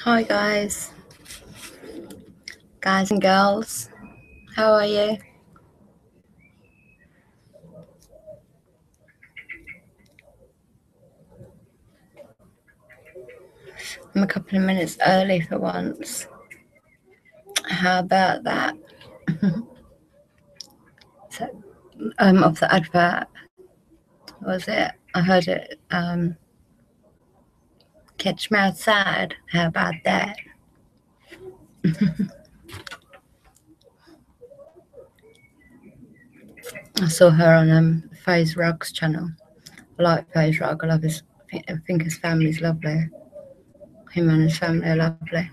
Hi guys and girls, how are you? I'm a couple of minutes early for once. How about that? So, of the advert, was it? I heard it, catch me outside. How about that? I saw her on Faze Rugg's channel. I like Faze Rugg. I love his. I think his family's lovely. Him and his family are lovely.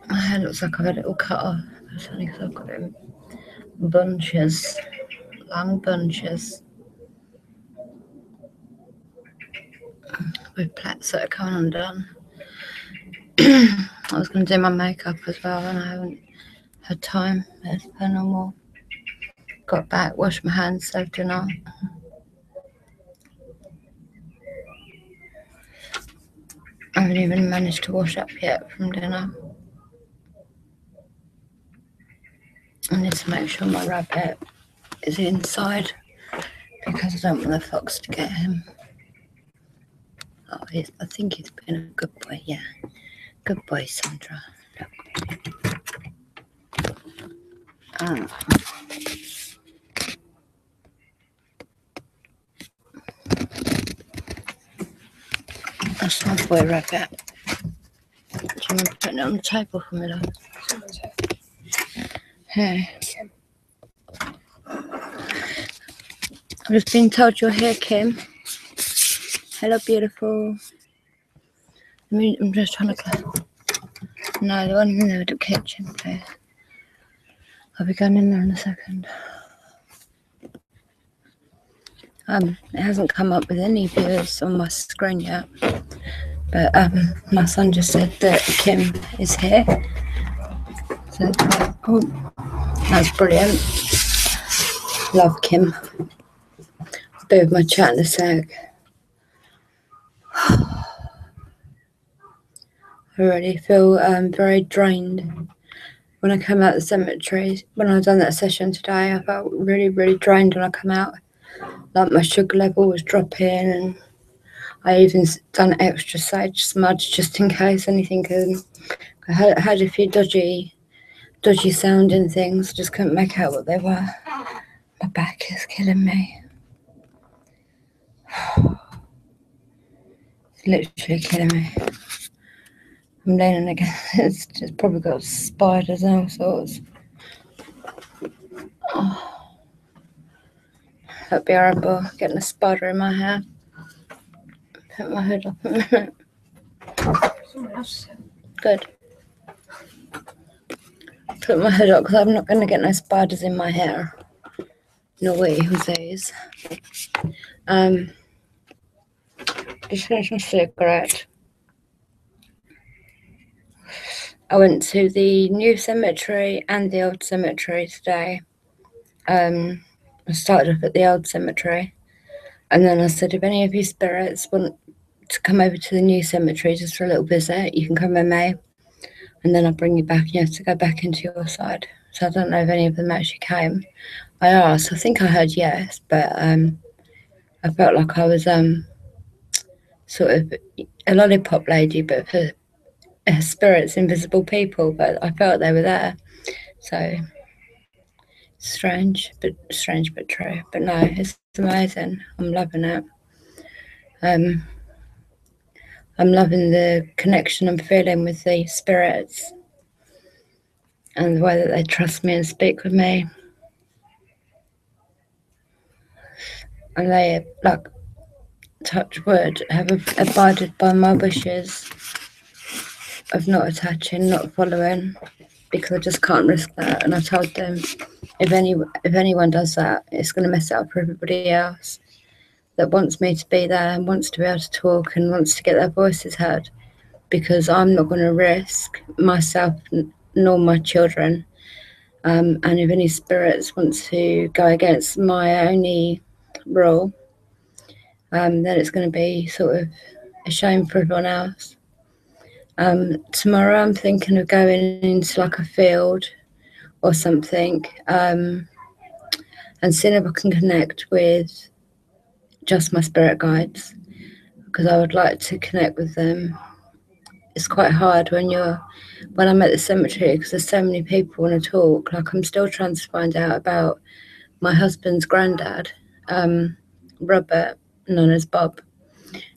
My hair looks like I've had it all cut off. That's only because I've got it in bunches, long bunches, with plaits that are coming undone. I was going to do my makeup as well, and I haven't had time as per normal. Got back, washed my hands, served dinner. I haven't even managed to wash up yet from dinner. I need to make sure my rabbit is inside because I don't want the fox to get him. Oh, I think he's been a good boy, yeah. Good boy, Sandra. That's my boy rabbit. Do you want to put it on the table for me, love? Hey. I've just been told you're here, Kim. Hello, beautiful. I'm just trying to close. No, the one in the kitchen, please. I'll be going in there in a second. It hasn't come up with any viewers on my screen yet, but my son just said that Kim is here. So, oh, that's brilliant. Love Kim. I'll be with my chat in a sec. I already feel very drained. When I come out of the cemetery, when I done that session today, I felt really, really drained when I come out. Like my sugar level was dropping, and I even done extra sage smudge just in case anything. I had a few dodgy sounding things. Just couldn't make out what they were. My back is killing me. It's literally killing me. I'm leaning against. It's just probably got spiders and all sorts. Oh. That'd be horrible, getting a spider in my hair. Put my hood up a minute. Good. Put my hood up because I'm not going to get no spiders in my hair. No way, Jose's. Just finished my cigarette. I went to the new cemetery and the old cemetery today. I started off at the old cemetery, and then I said, if any of you spirits want to come over to the new cemetery just for a little visit, you can come with me, and then I'll bring you back. You have to go back into your side. So I don't know if any of them actually came. I asked. I think I heard yes, but I felt like I was sort of a lollipop lady, but for spirits, invisible people. But I felt they were there. So strange but true. But no, it's amazing. I'm loving it. I'm loving the connection I'm feeling with the spirits and the way that they trust me and speak with me. And they, like, touch wood, have abided by my wishes of not attaching, not following, because I just can't risk that. And I told them, if anyone does that, it's going to mess it up for everybody else that wants me to be there and wants to be able to talk and wants to get their voices heard, because I'm not going to risk myself nor my children And if any spirits want to go against my only rule, then it's going to be sort of a shame for everyone else. Tomorrow I'm thinking of going into like a field or something, and seeing if I can connect with just my spirit guides, because I would like to connect with them. It's quite hard when I'm at the cemetery, because there's so many people want to talk. Like, I'm still trying to find out about my husband's granddad, Robert, known as Bob.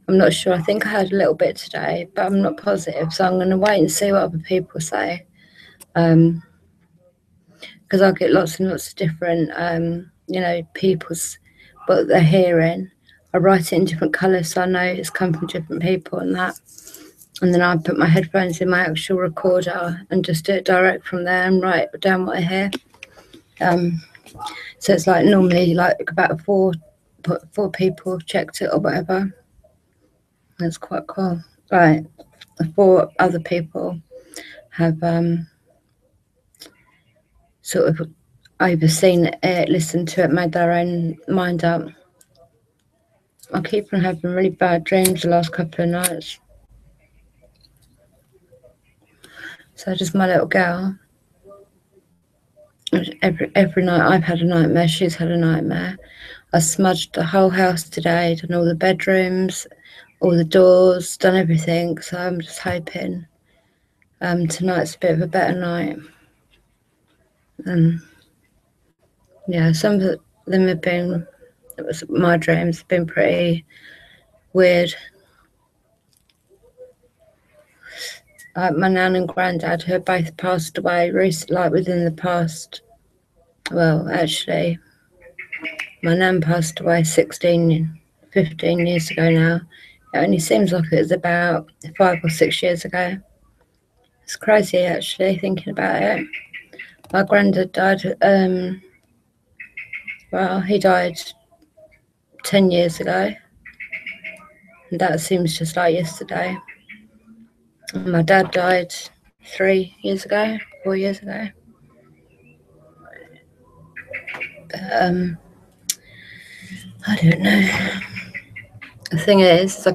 I'm not sure. I think I heard a little bit today, but I'm not positive. So I'm going to wait and see what other people say, because I get lots and lots of different, people's what they're hearing. I write it in different colours, so I know it's come from different people and that. And then I put my headphones in my actual recorder and just do it direct from there and write down what I hear. So it's like normally like about four people checked it or whatever. That's quite cool. Right, 4 other people have sort of overseen it, listened to it, made their own mind up. I keep on having really bad dreams the last couple of nights. So just my little girl. Every night I've had a nightmare, she's had a nightmare. I smudged the whole house today, done all the bedrooms, all the doors, done everything. So I'm just hoping tonight's a bit of a better night. Yeah, some of them have been, my dreams have been pretty weird. My nan and granddad, who have both passed away recently, like within the past, well, actually, my nan passed away 15 years ago now. It only seems like it was about 5 or 6 years ago. It's crazy, actually, thinking about it. My granddad died, he died 10 years ago. And that seems just like yesterday. And my dad died 3 years ago, 4 years ago. But, I don't know. The thing is, I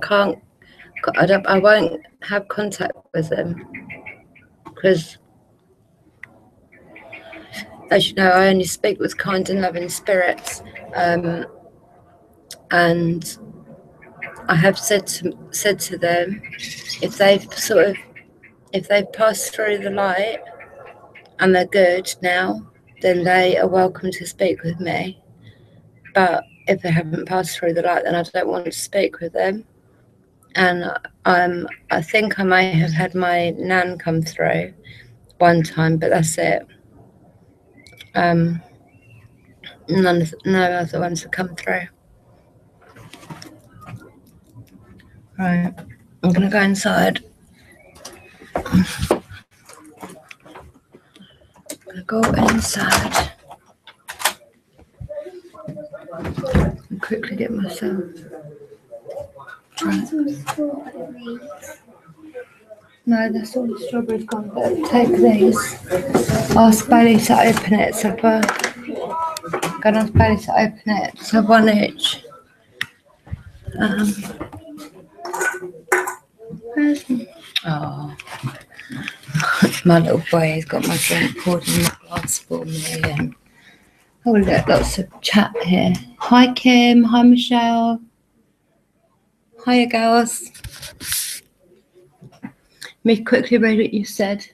won't have contact with them, because, as you know, I only speak with kind and loving spirits, and I have said to them, if they've passed through the light and they're good now, then they are welcome to speak with me. But if they haven't passed through the light, then I don't want to speak with them. And I think I may have had my nan come through one time, but that's it. No other ones have come through. Right, I'm gonna go inside. Go inside and quickly get myself. Right. No, that's all the strawberries gone, but take these. Ask Bailey to open it, so I'm gonna ask Bailey to open it, so 1 each. Oh, my little boy has got my drink poured in the glass for me, and oh look, lots of chat here. Hi Kim, hi Michelle. Hiya girls. Let me quickly read what you said.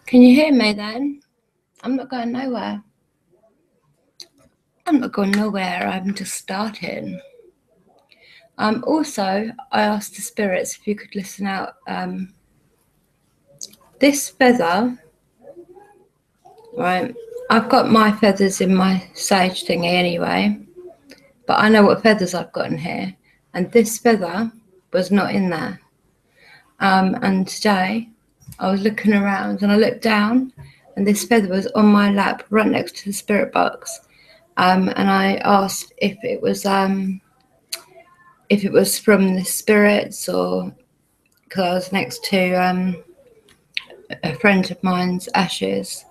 Can you hear me then? I'm not going nowhere. I'm not going nowhere, I'm just starting. Also, I asked the spirits if you could listen out. This feather, right, I've got my feathers in my sage thingy anyway, but I know what feathers I've got in here, and this feather was not in there. And today I was looking around and I looked down and this feather was on my lap right next to the spirit box. And I asked if it was from the spirits, or because I was next to a friend of mine's ashes,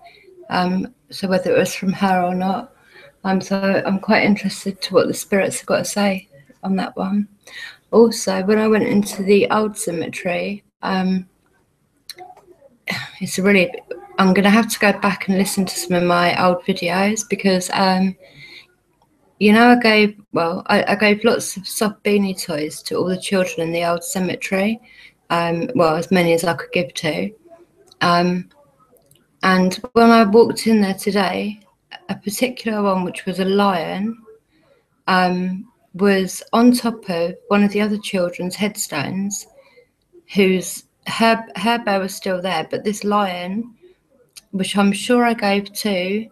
so whether it was from her or not. So I'm quite interested to what the spirits have got to say on that one. Also, when I went into the old cemetery, it's really, I'm going to have to go back and listen to some of my old videos, because you know, I gave lots of soft beanie toys to all the children in the old cemetery, well, as many as I could give to. And when I walked in there today, a particular one, which was a lion, was on top of one of the other children's headstones, whose her bear was still there, but this lion, which I'm sure I gave to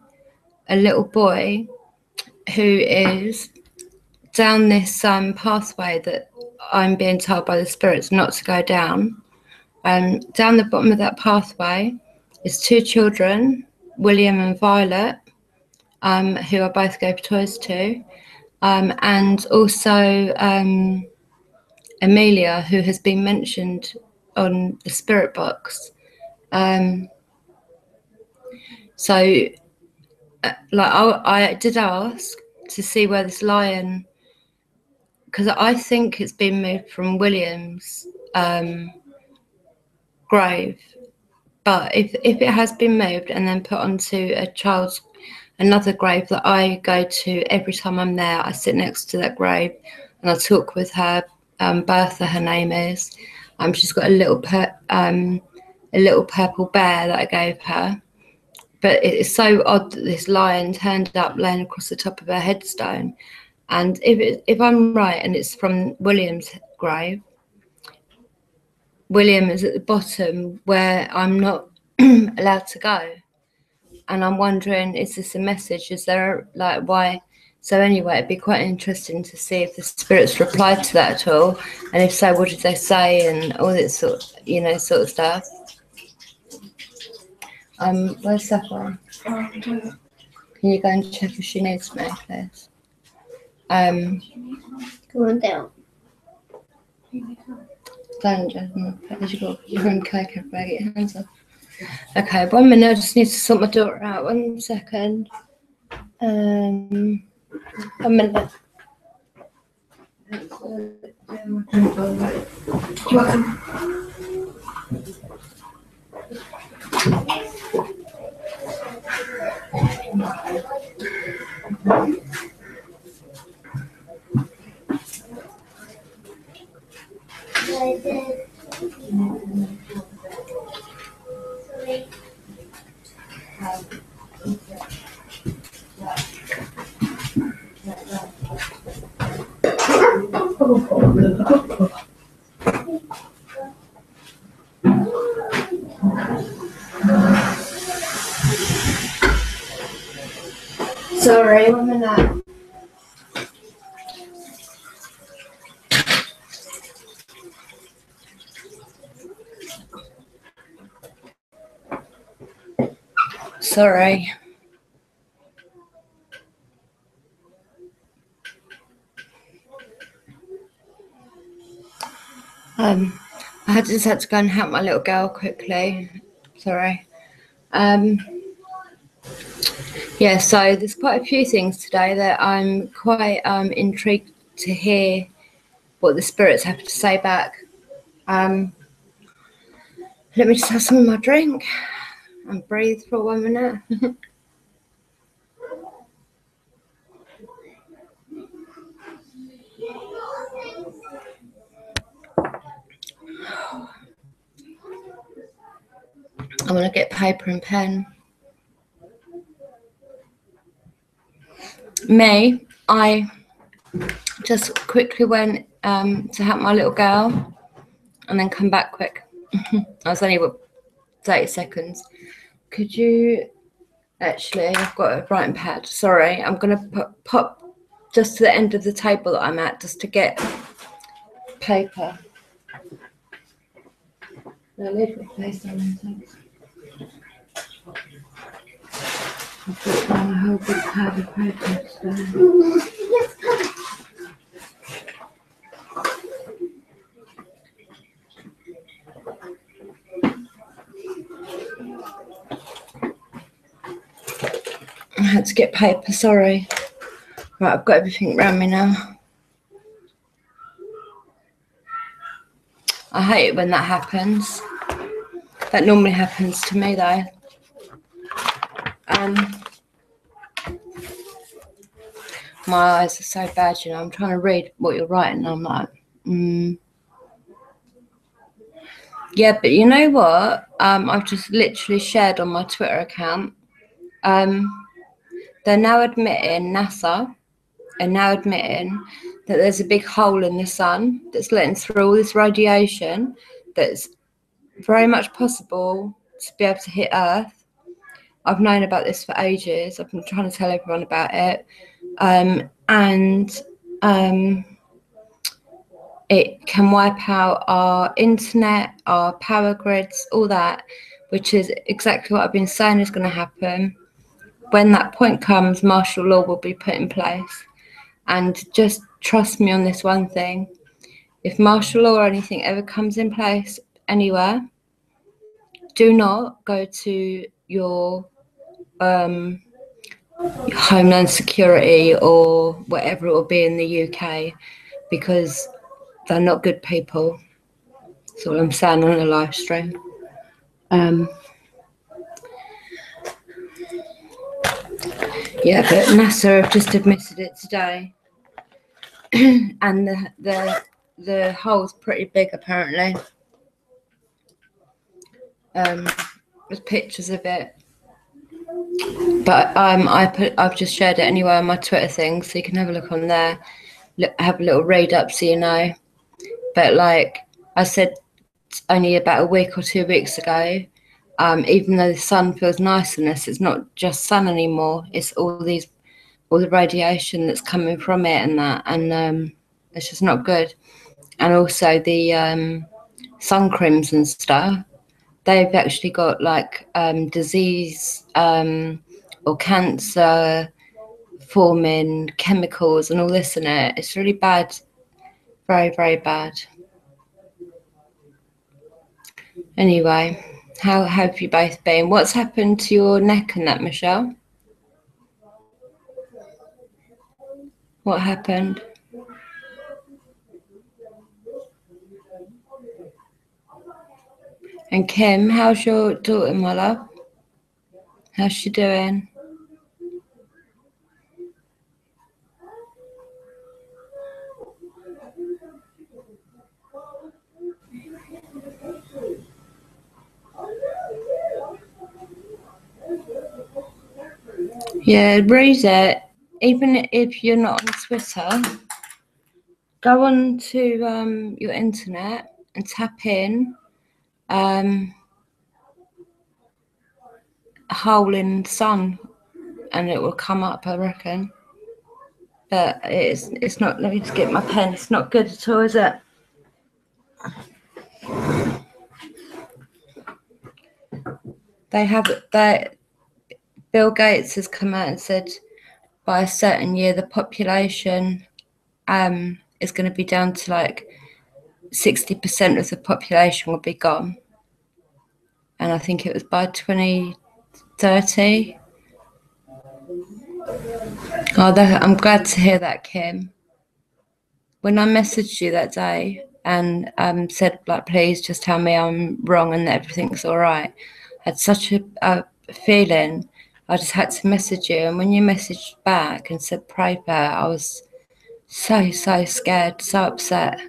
a little boy who is down this pathway that I'm being told by the spirits not to go down. Down the bottom of that pathway is two children, William and Violet, who I both gave toys to, and also Amelia, who has been mentioned on the spirit box. So, like, I did ask to see where this lion, because I think it's been moved from William's grave, but if it has been moved and then put onto another grave that I go to every time I'm there, I sit next to that grave and I talk with her. Bertha, her name is. She's got a little purple bear that I gave her. But it's so odd that this lion turned up laying across the top of her headstone. And if I'm right and it's from William's grave, William is at the bottom where I'm not allowed to go. And I'm wondering, is this a message? Is there, like, why? So anyway, it'd be quite interesting to see if the spirits replied to that at all. And if so, what did they say, and all that sort of stuff. Where's Sapphire? Can you go and check if she needs me, please? Go on down. Don't you're going to cake everybody, get your hands off. Okay, 1 minute, I just need to sort my daughter out. 1 second. 1 minute. You're welcome. Sorry, 1 minute. Sorry. I just had to go and help my little girl quickly. Sorry. Yeah, so there's quite a few things today that I'm quite intrigued to hear what the spirits have to say back. Let me just have some of my drink and breathe for 1 minute. I want to get paper and pen. I just quickly went to help my little girl and then come back quick. I was only 30 seconds. Could you actually, I've got a writing pad. Sorry, I'm going to pop just to the end of the table that I'm at just to get paper. No, leave it, please. Thanks. I've put down a whole big pad of paper today. I had to get paper, sorry. Right, I've got everything around me now. I hate it when that happens. That normally happens to me though. My eyes are so bad, you know. I'm trying to read what you're writing and I'm like, Yeah, but you know what? I've just literally shared on my Twitter account. They're now admitting, NASA are now admitting that there's a big hole in the sun that's letting through all this radiation that's very much possible to be able to hit Earth. I've known about this for ages. I've been trying to tell everyone about it. It can wipe out our internet, our power grids, all that, which is exactly what I've been saying is going to happen. When that point comes, martial law will be put in place. And just trust me on this one thing. If martial law or anything ever comes in place anywhere, do not go to your Homeland Security or whatever it will be in the UK, because they're not good people. That's all I'm saying on a live stream. Yeah, but NASA have just admitted it today, and the hole's pretty big apparently. There's pictures of it, but I've just shared it anyway on my Twitter thing, so you can have a look on there. Have a little read up so you know. But like I said only about a week or 2 weeks ago, even though the sun feels nice in this, it's not just sun anymore. It's all the radiation that's coming from it and that, and it's just not good. And also the sun creams and stuff, they've actually got like disease or cancer forming chemicals and all this in it. It's really bad, very, very bad. Anyway, how have you both been? What's happened to your neck and that, Michelle? What happened? And Kim, how's your daughter, my love? How's she doing? Yeah, read it. Even if you're not on Twitter, go on to your internet and tap in hole in the sun, and it will come up, I reckon. But it's not. Let me just get my pen. It's not good at all, is it? They have that. Bill Gates has come out and said by a certain year the population is going to be down to like 60% of the population will be gone, and I think it was by 2030. Oh, I'm glad to hear that, Kim. When I messaged you that day and said, like, please just tell me I'm wrong and that everything's all right, I had such a feeling. I just had to message you. And when you messaged back and said pray for her, I was so scared, so upset.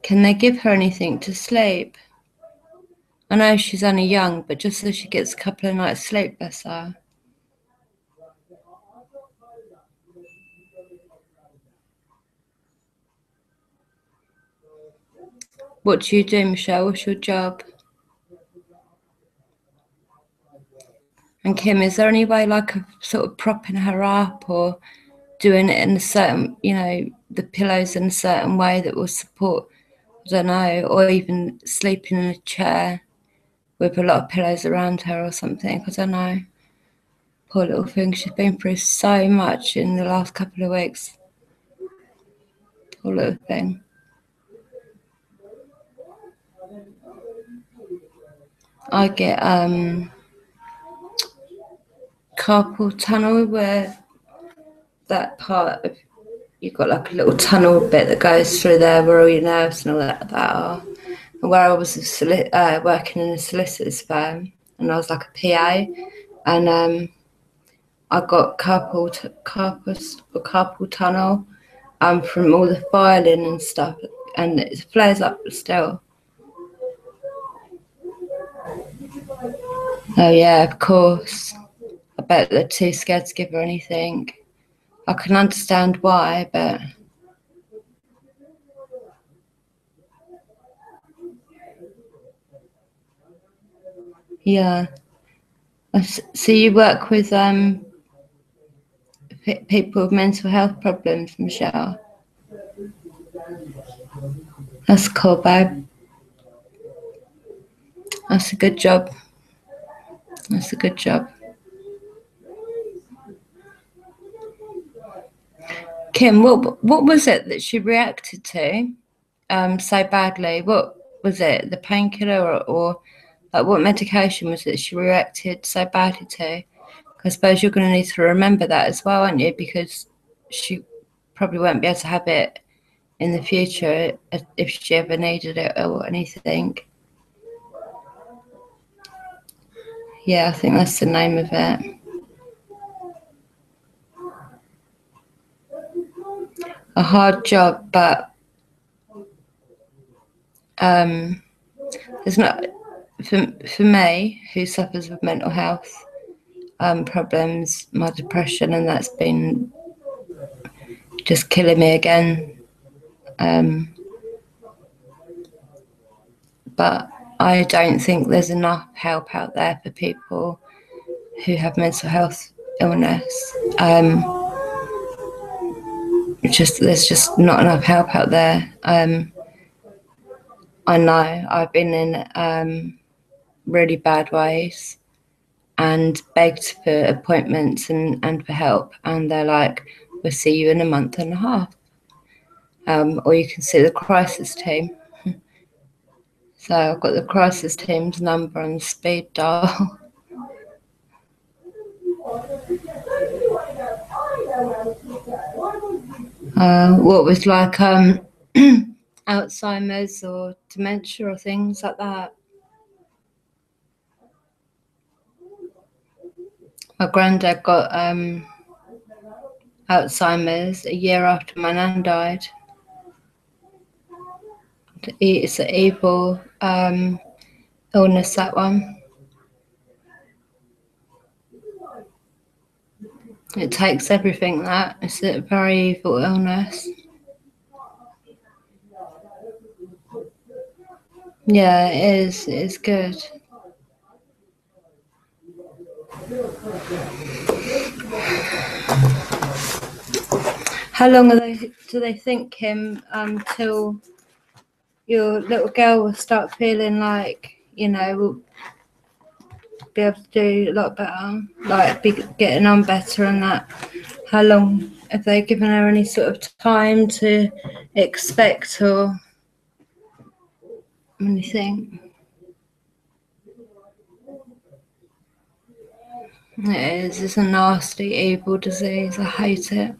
Can they give her anything to sleep? I know she's only young, but just so she gets a couple of nights sleep, bless her. What do you do, Michelle? What's your job? And Kim, is there any way like of sort of propping her up or doing it in a certain, you know, the pillows in a certain way that will support, I don't know, or even sleeping in a chair? with a lot of pillows around her or something. I don't know. Poor little thing. She's been through so much in the last couple of weeks. Poor little thing. I get carpal tunnel, where that part of, you've got like a little tunnel bit that goes through there where all your nerves and all that are. And where I was working in a solicitor's firm, and I was like a PA, and I got carpal tunnel from all the filing and stuff, and it flares up still. Oh yeah, of course. I bet they're too scared to give her anything. I can understand why, but yeah. So you work with people with mental health problems, Michelle? That's cool, babe. That's a good job. That's a good job. Kim, what was it that she reacted to so badly? What was it? The painkiller, or like what medication was it she reacted so badly to? I suppose you're going to need to remember that as well, aren't you? Because she probably won't be able to have it in the future if she ever needed it or anything. Yeah, I think that's the name of it. A hard job, but it's not for me, who suffers with mental health problems, my depression, and that's been just killing me again. But I don't think there's enough help out there for people who have mental health illness. There's just not enough help out there. I know I've been in really bad ways and begged for appointments and for help, and they're like, we'll see you in a month and a half, or you can see the crisis team. So I've got the crisis team's number on the speed dial. What was like Alzheimer's or dementia or things like that. My granddad got Alzheimer's a year after my nan died. It's an evil illness, that one. It takes everything, that. It's a very evil illness. Yeah, it is. It is good. How long do they think, Kim, till your little girl will start feeling like, will be able to do a lot better, like be getting on better and that? How long have they given her any sort of time to expect or anything? It's a nasty, evil disease. I hate it.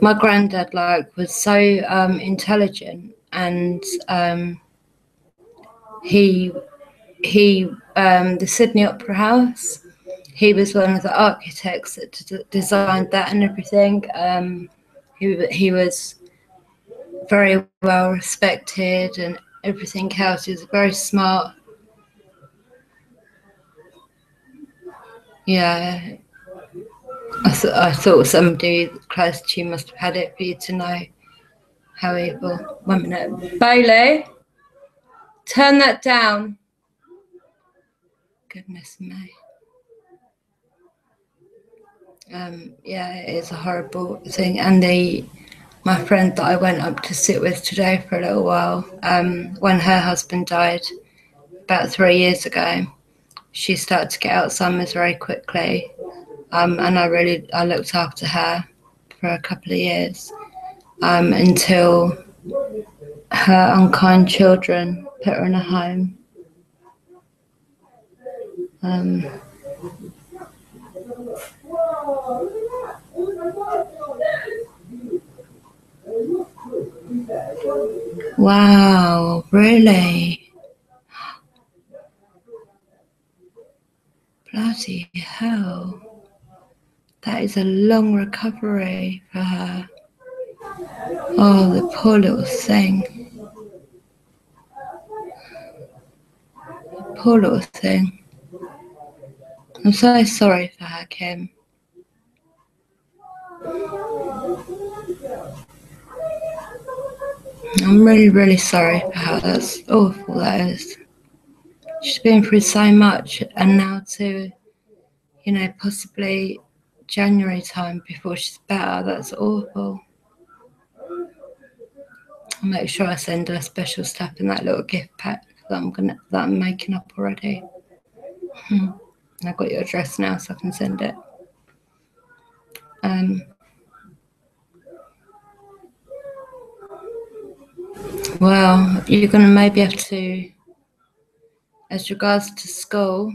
My granddad was so intelligent, and he the Sydney Opera House, he was one of the architects that designed that and everything. He was very well respected and everything else. He was very smart. Yeah, I thought somebody close to you must have had it for you to know how evil. 1 minute. Bailey, turn that down. Goodness me. Yeah, it is a horrible thing. And my friend that I went up to sit with today for a little while, when her husband died about 3 years ago, she started to get Alzheimer's very quickly, and I looked after her for a couple of years, until her unkind children put her in a home. Wow, really? Bloody hell. That is a long recovery for her. Oh, the poor little thing. Poor little thing. I'm so sorry for her, Kim. I'm really, really sorry for her. That's awful, that is. She's been through so much, and now to, possibly January time before she's better, that's awful. I'll make sure I send her special stuff in that little gift pack that I'm making up already. I've got your address now, so I can send it. Well, you're going to maybe have to, as regards to school,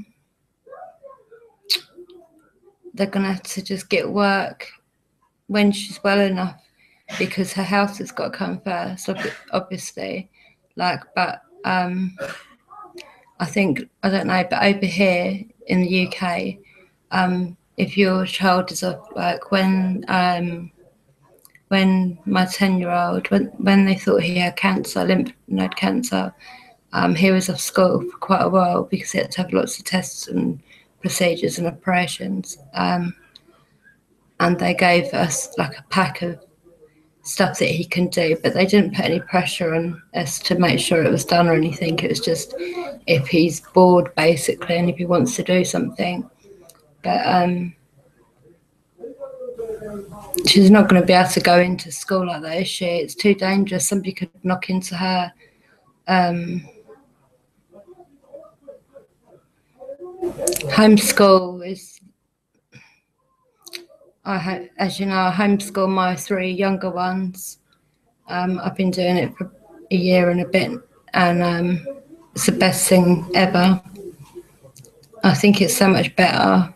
they're going to have to just get work when she's well enough, because her health has got to come first, obviously. But I think, I don't know, but over here in the UK, if your child is off, like when my 10-year-old, when they thought he had cancer, lymph node cancer, he was off school for quite a while because he had to have lots of tests and procedures and operations. And they gave us like a pack of stuff that he can do, but they didn't put any pressure on us to make sure it was done or anything. It was just if he's bored, basically, and if he wants to do something. But she's not going to be able to go into school like that, is she? It's too dangerous. Somebody could knock into her. Homeschool is, as you know, I homeschool my 3 younger ones. I've been doing it for a year and a bit, and it's the best thing ever. I think it's so much better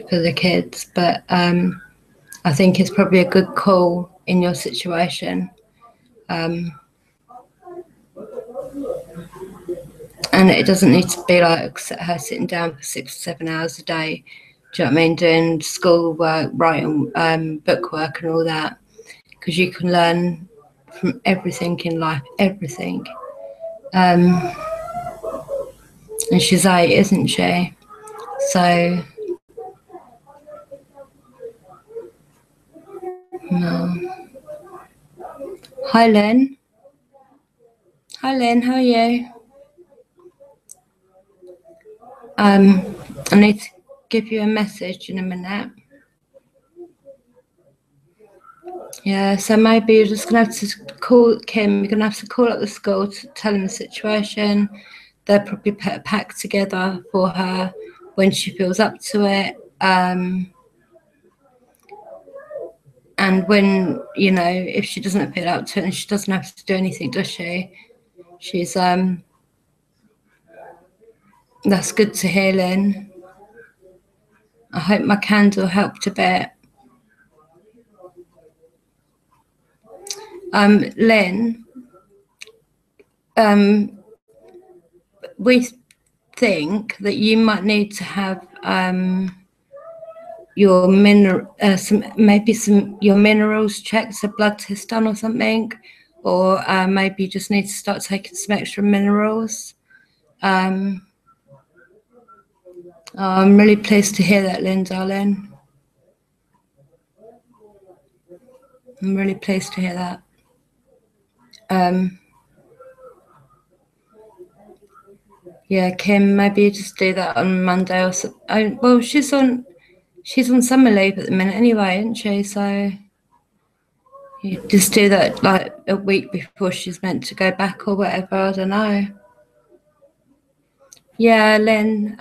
for the kids, but I think it's probably a good call in your situation. And it doesn't need to be like her sitting down for 6 or 7 hours a day. Do you know what I mean? Doing school work, writing book work and all that. Because you can learn from everything in life, everything. And she's 8, isn't she? So, no. Hi, Lynn. Hi, Lynn. How are you? I need to give you a message in a minute. Yeah, so maybe you're just going to have to call Kim. You're going to have to call up the school to tell them the situation. They'll probably put a pack together for her when she feels up to it. And when, if she doesn't feel up to it, and she doesn't have to do anything, does she? She's, that's good to hear, Lynn. I hope my candle helped a bit. Lynn, we think that you might need to have your your minerals checked, a blood test done or something, or maybe you just need to start taking some extra minerals. I'm really pleased to hear that, Lynn, darling. I'm really pleased to hear that. Yeah, Kim, maybe you just do that on Monday or so. Well, she's on summer leave at the minute anyway, isn't she? So You just do that like a week before she's meant to go back or whatever. I don't know. Yeah, Lynn.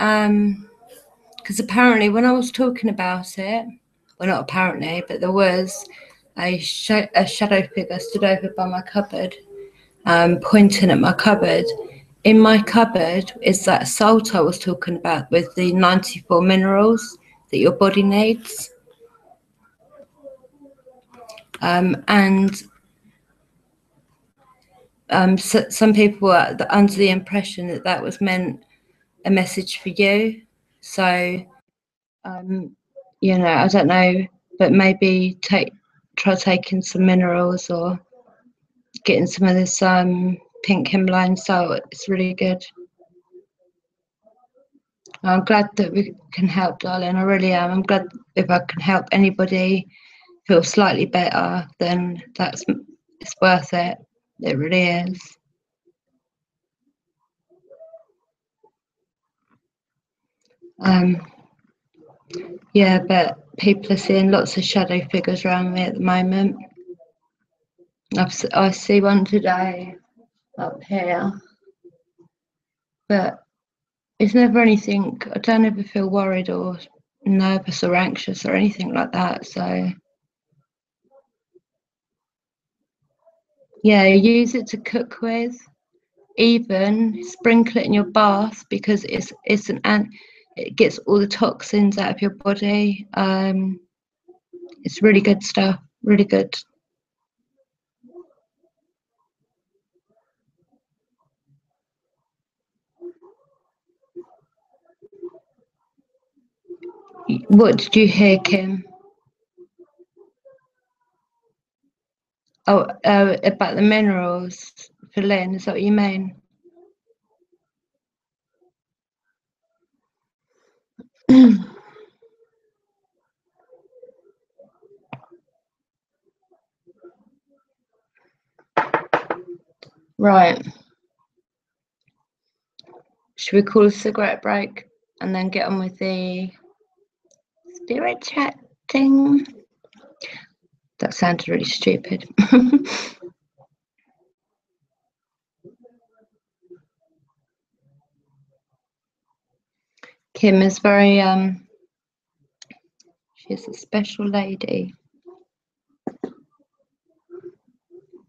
Because apparently when I was talking about it, well, not apparently, but there was a shadow figure stood over by my cupboard, pointing at my cupboard. In my cupboard is that salt I was talking about with the 94 minerals that your body needs. So some people were under the impression that that was meant a message for you. So, you know, I don't know, but maybe try taking some minerals or getting some of this pink Himalayan salt. It's really good. I'm glad that we can help, darling. I really am. I'm glad if I can help anybody feel slightly better, then it's worth it. It really is. Yeah, but people are seeing lots of shadow figures around me at the moment. I see one today up here, but it's never anything. I don't ever feel worried or nervous or anxious or anything like that. So yeah, use it to cook with. Even sprinkle it in your bath because it gets all the toxins out of your body. It's really good stuff. Really good. What did you hear, Kim? Oh, about the minerals for Lynn. Is that what you mean? Right. Should we call a cigarette break and then get on with the spirit chatting? That sounded really stupid. Kim is very she's a special lady.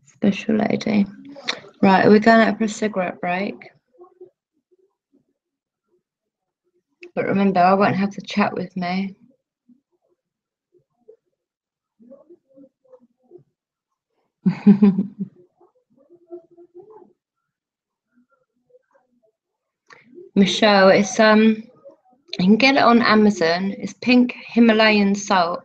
Special lady. Right, are we going out for a cigarette break? But remember, I won't have the chat with me. Michelle, it's you can get it on Amazon. It's pink Himalayan salt.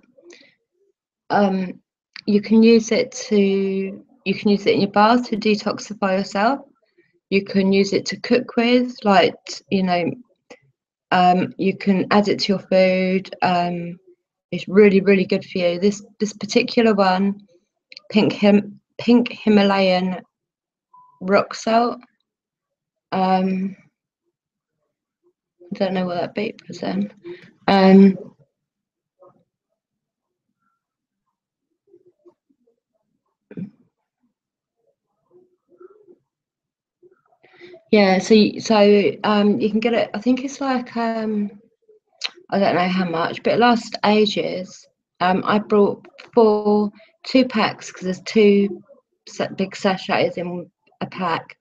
You can use it in your bath to detoxify yourself. You can use it to cook with, like, you know, you can add it to your food. It's really, really good for you. This particular one, pink Himalayan rock salt. I don't know what that beep was then. Yeah, so you can get it. I think it's like I don't know how much, but it lasts ages. I brought 2 packs because there's 2 big sachets in a pack.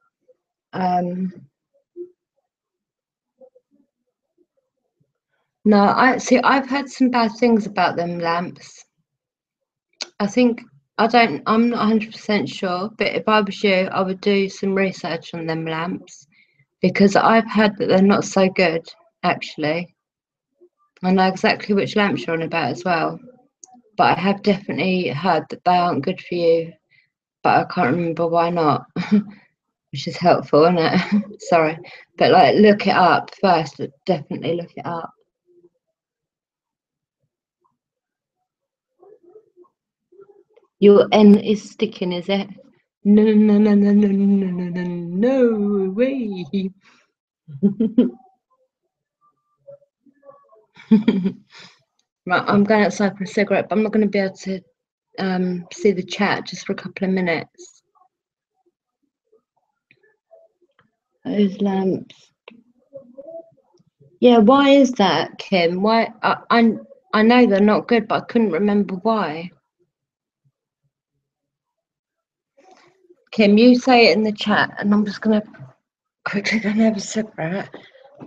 No, I've heard some bad things about them lamps. I'm not 100% sure, but if I was you, I would do some research on them lamps because I've heard that they're not so good, actually. I know exactly which lamps you're on about as well, but I have definitely heard that they aren't good for you, but I can't remember why not, which is helpful, isn't it? Sorry, but like look it up first, definitely look it up. Your N is sticking, is it? No, no, no, no, no, no, no, no, no way. Right, I'm going outside for a cigarette, but I'm not going to be able to see the chat just for a couple of minutes. Those lamps. Yeah, why is that, Kim? Why? I know they're not good, but I couldn't remember why. Kim, you say it in the chat, and I'm just gonna quickly go and have a cigarette,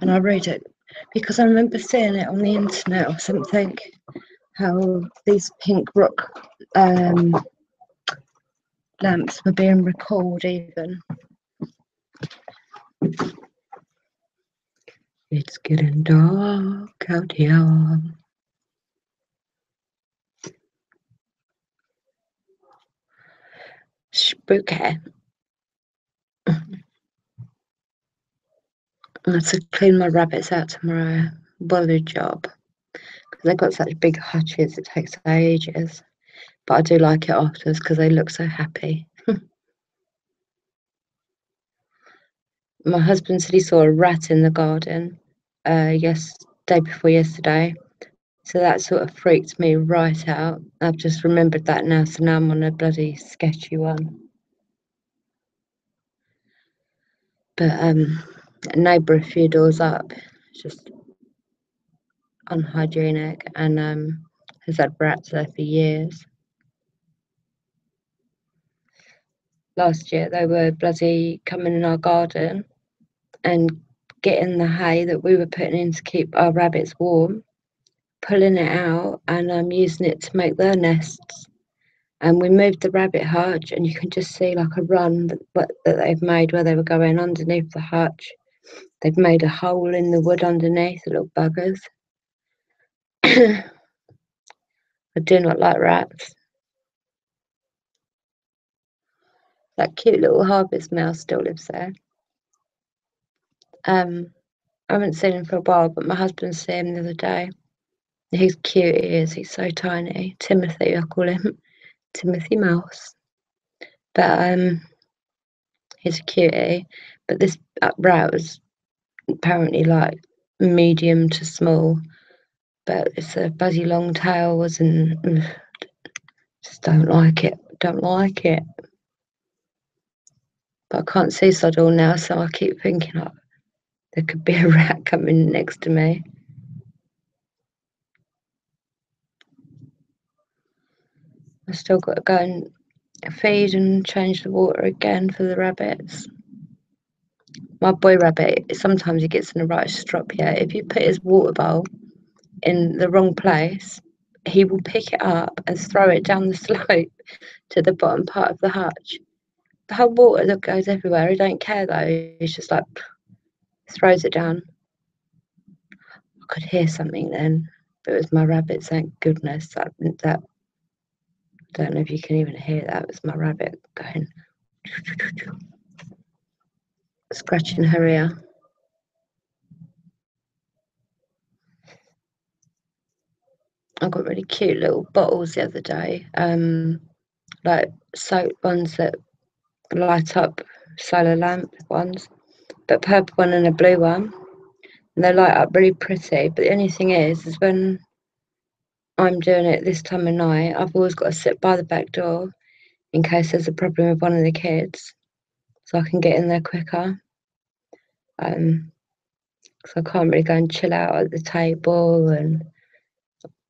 and I'll read it because I remember seeing it on the internet or something. How these pink rock lamps were being recalled, even. It's getting dark out here. Spooky. I have to clean my rabbits out tomorrow. What a job. Because they've got such big hutches, it takes ages. But I do like it afterwards because they look so happy. My husband said he saw a rat in the garden day before yesterday. So that sort of freaked me right out. I've just remembered that now, so now I'm on a bloody sketchy one. But a neighbour a few doors up, just unhygienic, and has had rats there for years. Last year they were bloody coming in our garden and getting the hay that we were putting in to keep our rabbits warm, pulling it out and using it to make their nests. And we moved the rabbit hutch, and you can just see like a run that they've made where they were going underneath the hutch. They've made a hole in the wood underneath, the little buggers. I do not like rats. That cute little harvest mouse still lives there. I haven't seen him for a while, but my husband saw him the other day. He's cute, he is. He's so tiny. Timothy, I call him. Timothy Mouse. But he's a cutie. But this rat was apparently like medium to small. But it's a bloody long tail, wasn't. Just don't like it. Don't like it. But I can't see sod all now, so I keep thinking there could be a rat coming next to me. I've still got to go and feed and change the water again for the rabbits. My boy rabbit, sometimes he gets in a right strop, yeah. If you put his water bowl in the wrong place, he will pick it up and throw it down the slope to the bottom part of the hutch. The whole water that goes everywhere, he don't care though. He's just like, throws it down. I could hear something then, but it was my rabbit, thank goodness. That don't know if you can even hear that. It was my rabbit going, scratching her ear. I got really cute little bottles the other day, like soap ones that light up, solar lamp ones, but purple one and a blue one, and they light up really pretty. But the only thing is when I'm doing it this time of night, I've always got to sit by the back door in case there's a problem with one of the kids, so I can get in there quicker. So I can't really go and chill out at the table and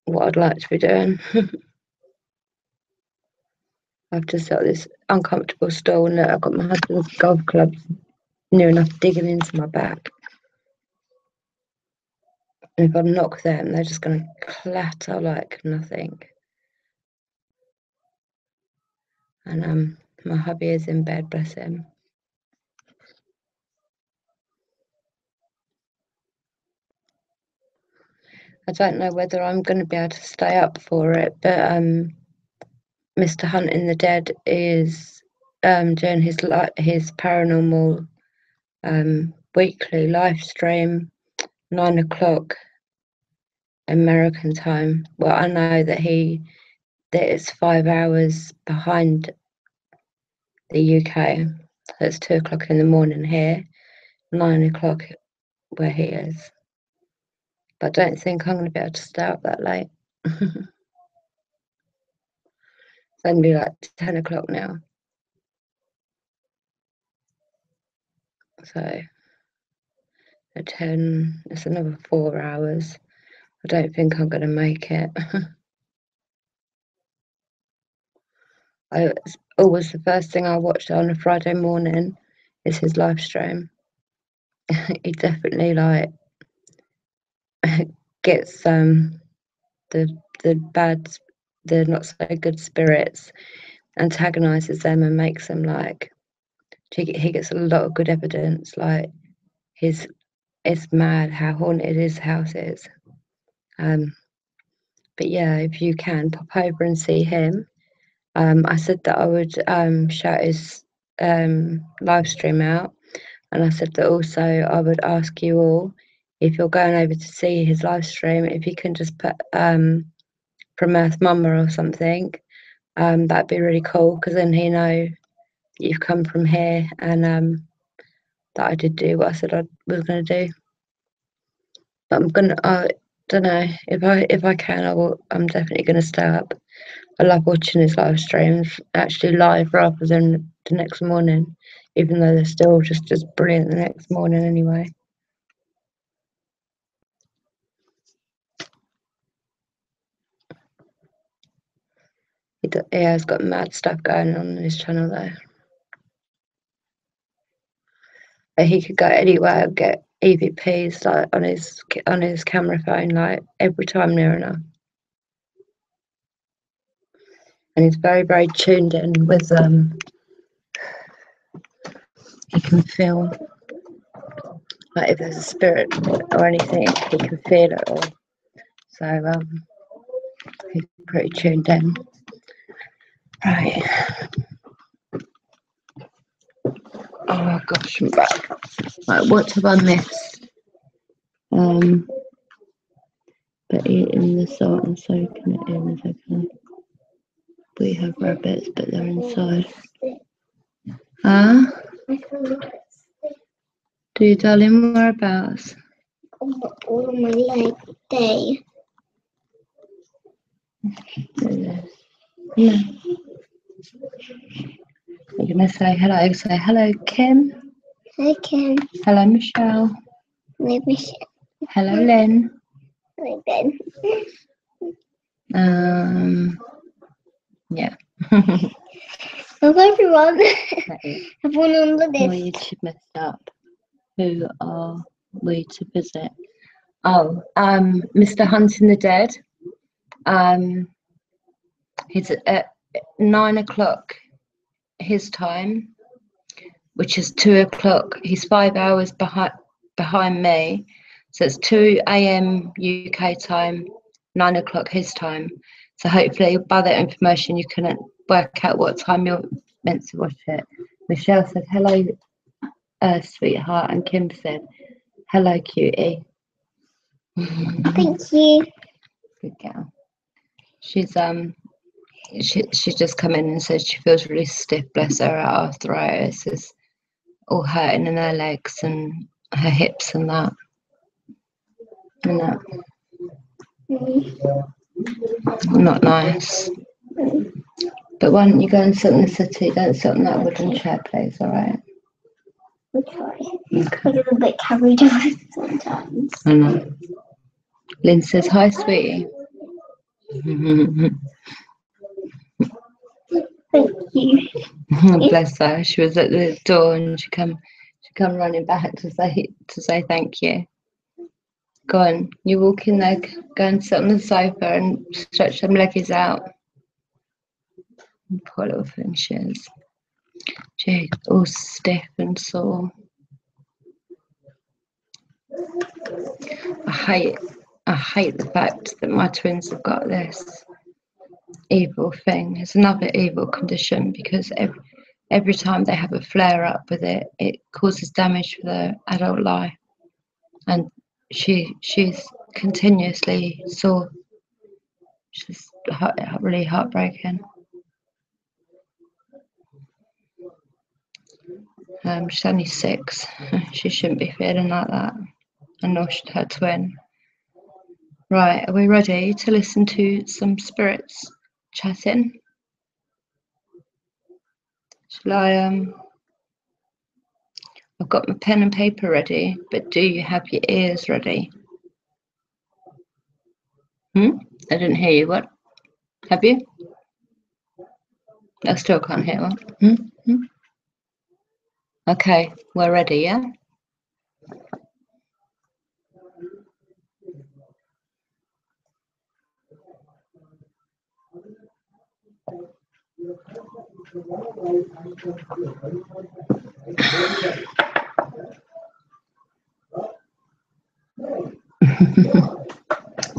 what I'd like to be doing. I've just got this uncomfortable stool, and I've got my husband's golf clubs near enough digging into my back. And if I knock them, they're just going to clatter like nothing. And my hubby is in bed, bless him. I don't know whether I'm going to be able to stay up for it, but Mr. Hunting the Dead is doing his paranormal weekly live stream, 9 o'clock American time. Well, I know that it's 5 hours behind the UK. So it's 2 o'clock in the morning here, 9 o'clock where he is. But I don't think I'm going to be able to stay up that late. only like 10 o'clock now. So at 10, it's another 4 hours. I don't think I'm going to make it. Always the first thing I watched on a Friday morning is his live stream. He definitely like gets the not so good spirits, antagonizes them and makes them like, he gets a lot of good evidence. Like it's mad how haunted his house is. But yeah, if you can pop over and see him. I said that I would shout his live stream out, and I said that also I would ask you all, if you're going over to see his live stream, if you can just put from Earth-mumma or something, that'd be really cool, because then he know you've come from here, and that I did do what I said I was going to do. But I don't know, if I can, I'm definitely going to stay up. I love watching his live streams, actually live rather than the next morning, even though they're still just as brilliant the next morning anyway. He has got mad stuff going on his channel though. But he could go anywhere and get EVPs like on his camera phone, like every time near enough. And he's very, very tuned in with he can feel like if there's a spirit or anything, he can feel it all. So he's pretty tuned in. Right. Oh my gosh, I'm back. Right, what have I missed? But eating the salt and soaking it in is okay. We have rabbits, but they're inside. Huh? Do you, darling? Whereabouts? All my leg day. Yeah. You're gonna say hello. Say hello, Kim. Hi, Kim. Hello, Michelle. Hi, Michelle. Hello, Lynn. Hi, Ben. Yeah. Hello, everyone. Everyone on the Well, list. you should messed up. Who are we to visit? Oh, Mr. Hunting the Dead. He's at 9 o'clock his time, which is 2 o'clock. He's 5 hours behind me, so it's 2 a.m. UK time, 9 o'clock his time. So hopefully by that information you can work out what time you're meant to watch it. Michelle said hello, sweetheart, and Kim said hello, cutie. Thank you. Good girl. She's she's just come in and said she feels really stiff. Bless her, arthritis is all hurting in her legs and her hips and that. Not nice. But why don't you go and sit in the city? Don't sit on that wooden chair, please. All right. We'll try. Okay. I get a bit carried away sometimes. I know. Lynn says hi, sweetie. Thank you. Bless her. She was at the door and she come running back to say thank you. Go on, you walk in there, go and sit on the sofa and stretch them leggies out. Poor little thing she is. She's all stiff and sore. I hate the fact that my twins have got this evil thing. It's another evil condition because every time they have a flare up with it, it causes damage for their adult life. And she's continuously sore. She's really heartbreaking. She's only 6. She shouldn't be feeling like that, and nor should her twin. Right, are we ready to listen to some spirits chatting? Shall I, I've got my pen and paper ready, but do you have your ears ready? I didn't hear you. What? Have you? I still can't hear what. Okay, we're ready, yeah?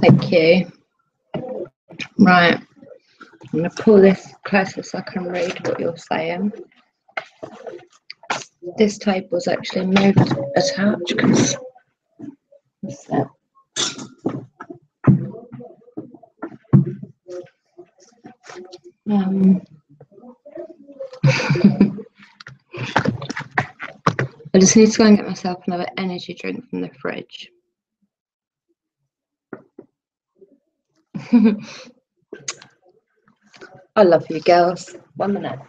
Thank you. Right, I'm going to pull this closer so I can read what you're saying. This table's actually moved a touch because what's that? I just need to go and get myself another energy drink from the fridge. I love you girls. 1 minute.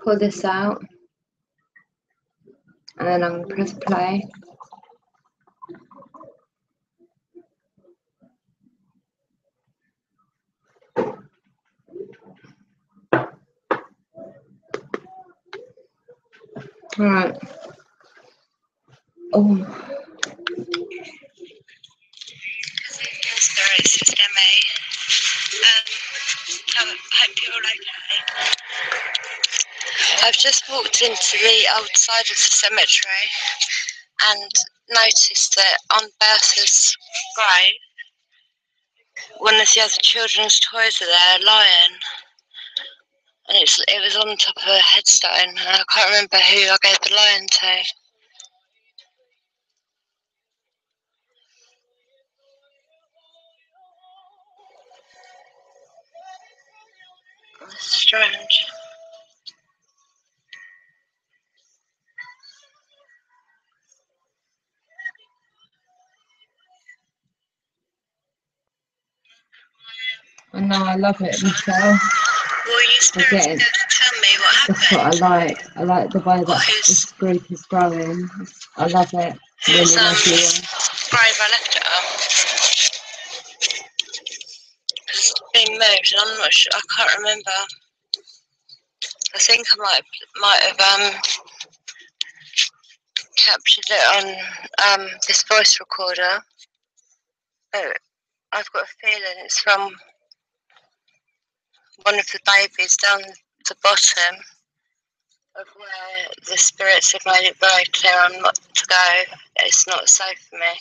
Pull this out and then I'm going to press play. Right. Oh. Spirits, it's Emma. I hope you're all okay. I've just walked into the old side of the cemetery and noticed that on Bertha's grave, one of the other children's toys are there, a lion. And it was on top of a headstone, and I can't remember who I gave the lion to. That's strange. I know, I love it, Michelle. Well, you spirits be able to tell me what happened. That's what I like. I like the way that this group is growing. I love it. Whose grave I left it up? It's been moved, and I'm not sure. I can't remember. I think I might have captured it on this voice recorder. But I've got a feeling it's from one of the babies down the bottom of where the spirits have made it very clear I'm not to go. It's not safe for me.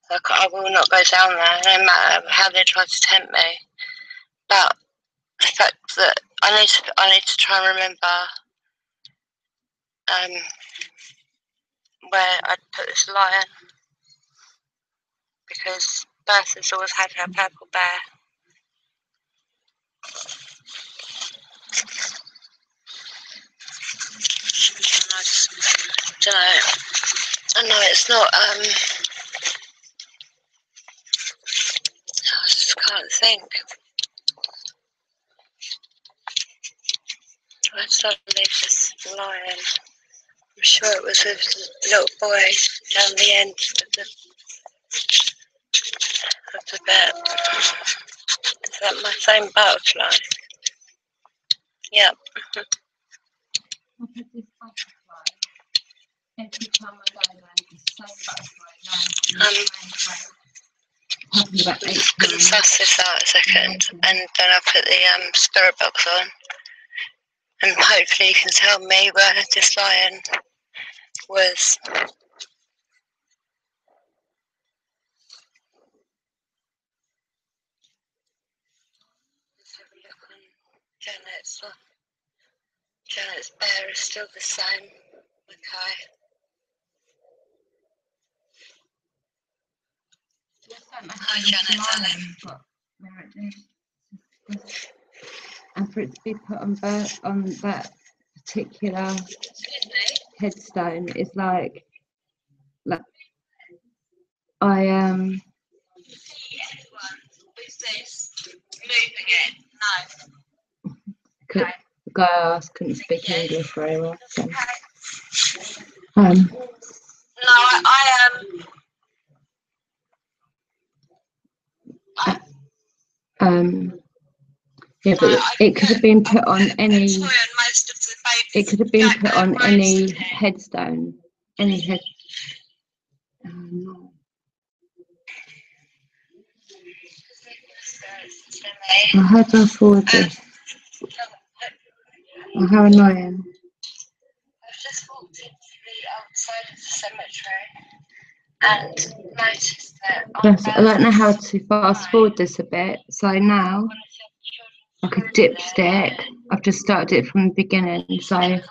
I will not go down there, no matter how they try to tempt me. But the fact that I need to try and remember where I'd put this lion, because Bertha's always had her purple bear. I know it's not, I just can't think. Where did I leave this lion? I'm sure it was with the little boy down the end of the bed. Is that my same butterfly? Yep. I put this butterfly every time I go there, the same butterfly lands. I'm going to suss this out a second, and then I'll put the spirit box on, and hopefully you can tell me where this lion was. Let's have a look on Janet's. Janet's bear is still the same. Okay. Hi Janet, darling. and for it to be put on that particular headstone is like I the guy I asked couldn't speak English very well. So. Yeah, but it could have been put on any. It could have been put on any headstone, any head. How do I forward this? Oh, how annoying. I've just walked into the outside of the cemetery and noticed that. Yes, I don't know how to fast forward this a bit. So now, like a dipstick, I've just started it from the beginning. So I'm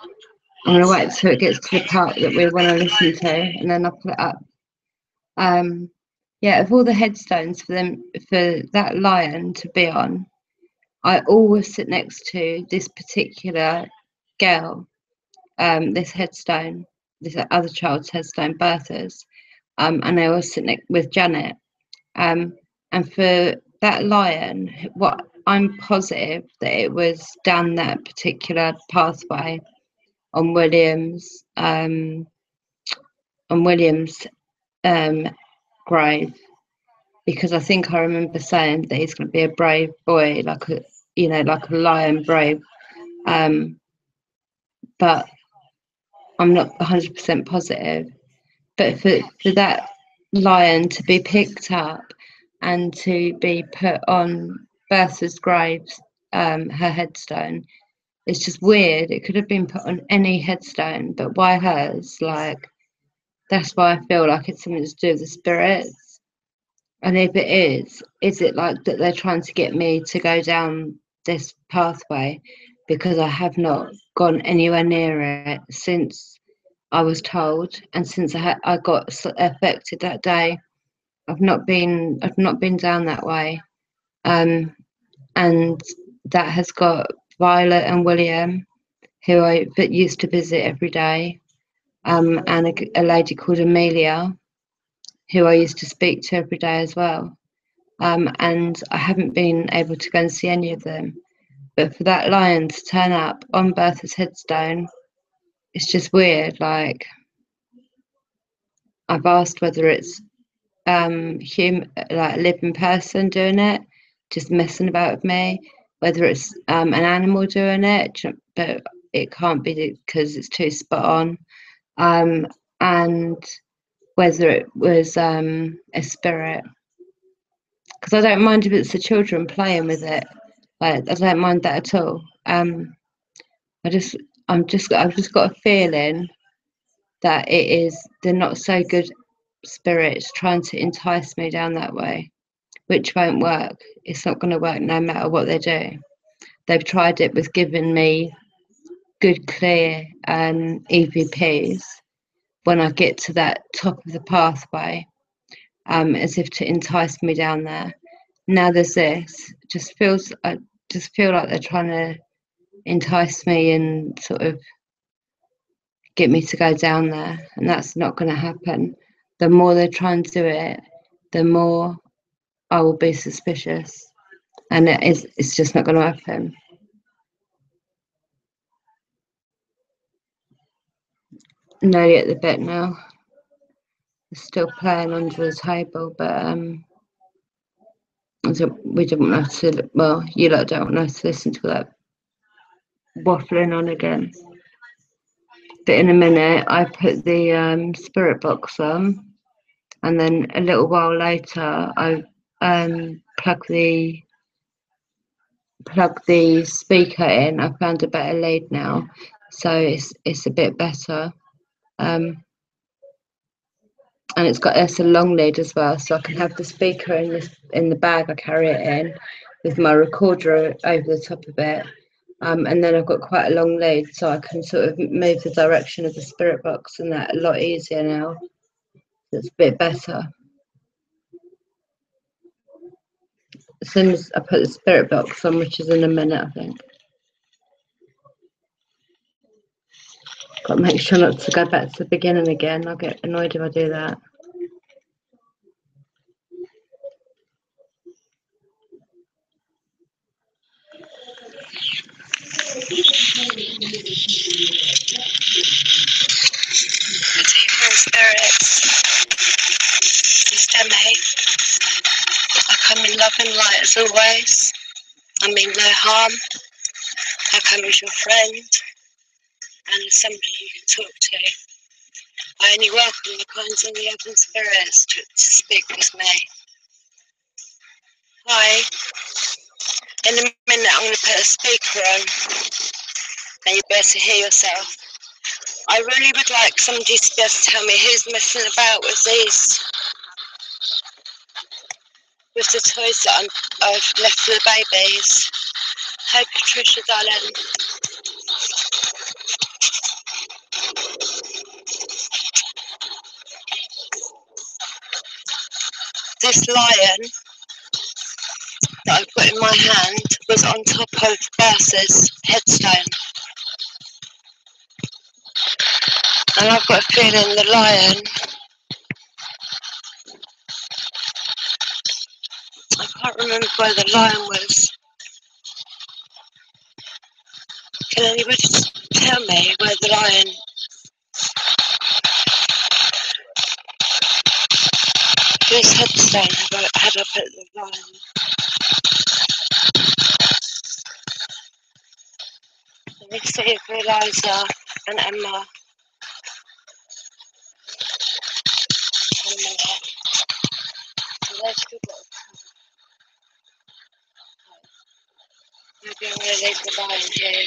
going to wait till it gets to the part that we want to listen to, and then I'll put it up. Yeah, of all the headstones for that lion to be on, I always sit next to this particular girl, this headstone, this other child's headstone, Bertha's, and I always sit next with Janet. And for that lion, what I'm positive that it was down that particular pathway on William's grave, because I think I remember saying that he's going to be a brave boy, like a lion brave. But I'm not 100% positive. But for that lion to be picked up and to be put on Bertha's grave, her headstone, it's just weird. It could have been put on any headstone, but why hers? Like, that's why I feel like it's something to do with the spirits. And if it is it like that they're trying to get me to go down this pathway because I have not gone anywhere near it since I was told, and since I got affected that day, I've not been down that way, and that has got Violet and William, who I used to visit every day, and a lady called Amelia, who I used to speak to every day as well, and I haven't been able to go and see any of them. But for that lion to turn up on Bertha's headstone, it's just weird. Like, I've asked whether it's like a living person doing it, just messing about with me, whether it's an animal doing it, but it can't be because it's too spot on, and whether it was a spirit, because I don't mind if it's the children playing with it. Like, I don't mind that at all. I've just got a feeling that they're not so good spirits trying to entice me down that way, which won't work. It's not going to work no matter what they do. They've tried it with giving me good, clear EVPs when I get to that top of the pathway, as if to entice me down there. Now there's this. I just feel like they're trying to entice me and sort of get me to go down there, and that's not going to happen. The more they try and do it, the more I will be suspicious, and it's just not going to happen. Nearly at the bit now. It's still playing under the table, but we didn't want to. Well, you lot don't want to listen to that waffling on again. But in a minute, I put the spirit box on, and then a little while later, I plug the speaker in. I found a better lead now, so it's a bit better. And it's a long lead as well, so I can have the speaker in the bag I carry it in, with my recorder over the top of it. And then I've got quite a long lead, so I can sort of move the direction of the spirit box and that a lot easier now. It's a bit better. As soon as I put the spirit box on, which is in a minute, I think. Got to make sure not to go back to the beginning again. I'll get annoyed if I do that. Deeper spirits, please tell me. I come in love and light as always. I mean no harm. I come as your friend and as somebody you can talk to. I only welcome the kinds and the open spirits to speak with me. Hi. In a minute I'm going to put a speaker on and you'll be able to hear yourself. I really would like somebody to be able to tell me who's messing about with the toys that I've left for the babies. Hi Patricia darling. This lion that I've got in my hand was on top of Bertha's headstone. And I've got a feeling the lion, I can't remember where the lion was. Can anybody tell me where the lion, whose headstone had I put the lion? Let me see if Eliza and Emma. Maybe I'm going to leave the lion here.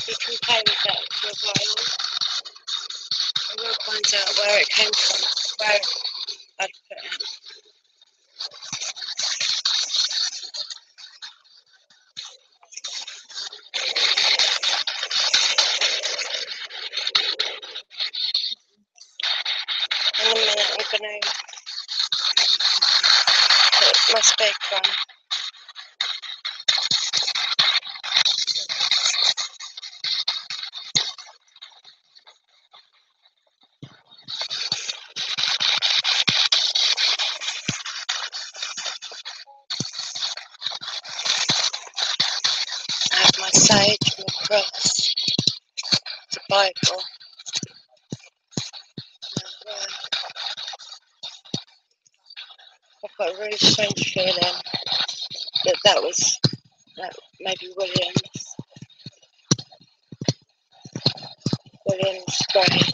You can play with that for a while. I will find out where it came from, where I'd put it. In a minute I'm going to put my speaker on. I have my sage, my cross, the Bible. I've got a really strange feeling that maybe William's grave.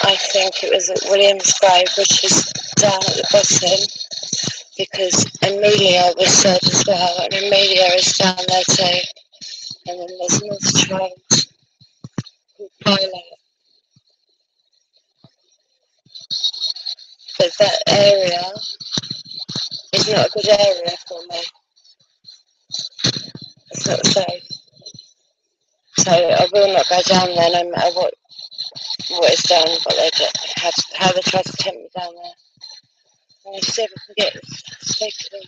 I think it was at William's grave, which is down at the bottom, because Amelia was said as well, and Amelia is down there too. And then there's another child called Violet. But that area is not a good area for me. It's not safe. So I will not go down there no matter what is done, what they do, how they try to tempt me down there. I'm going to see if I can get this speaker.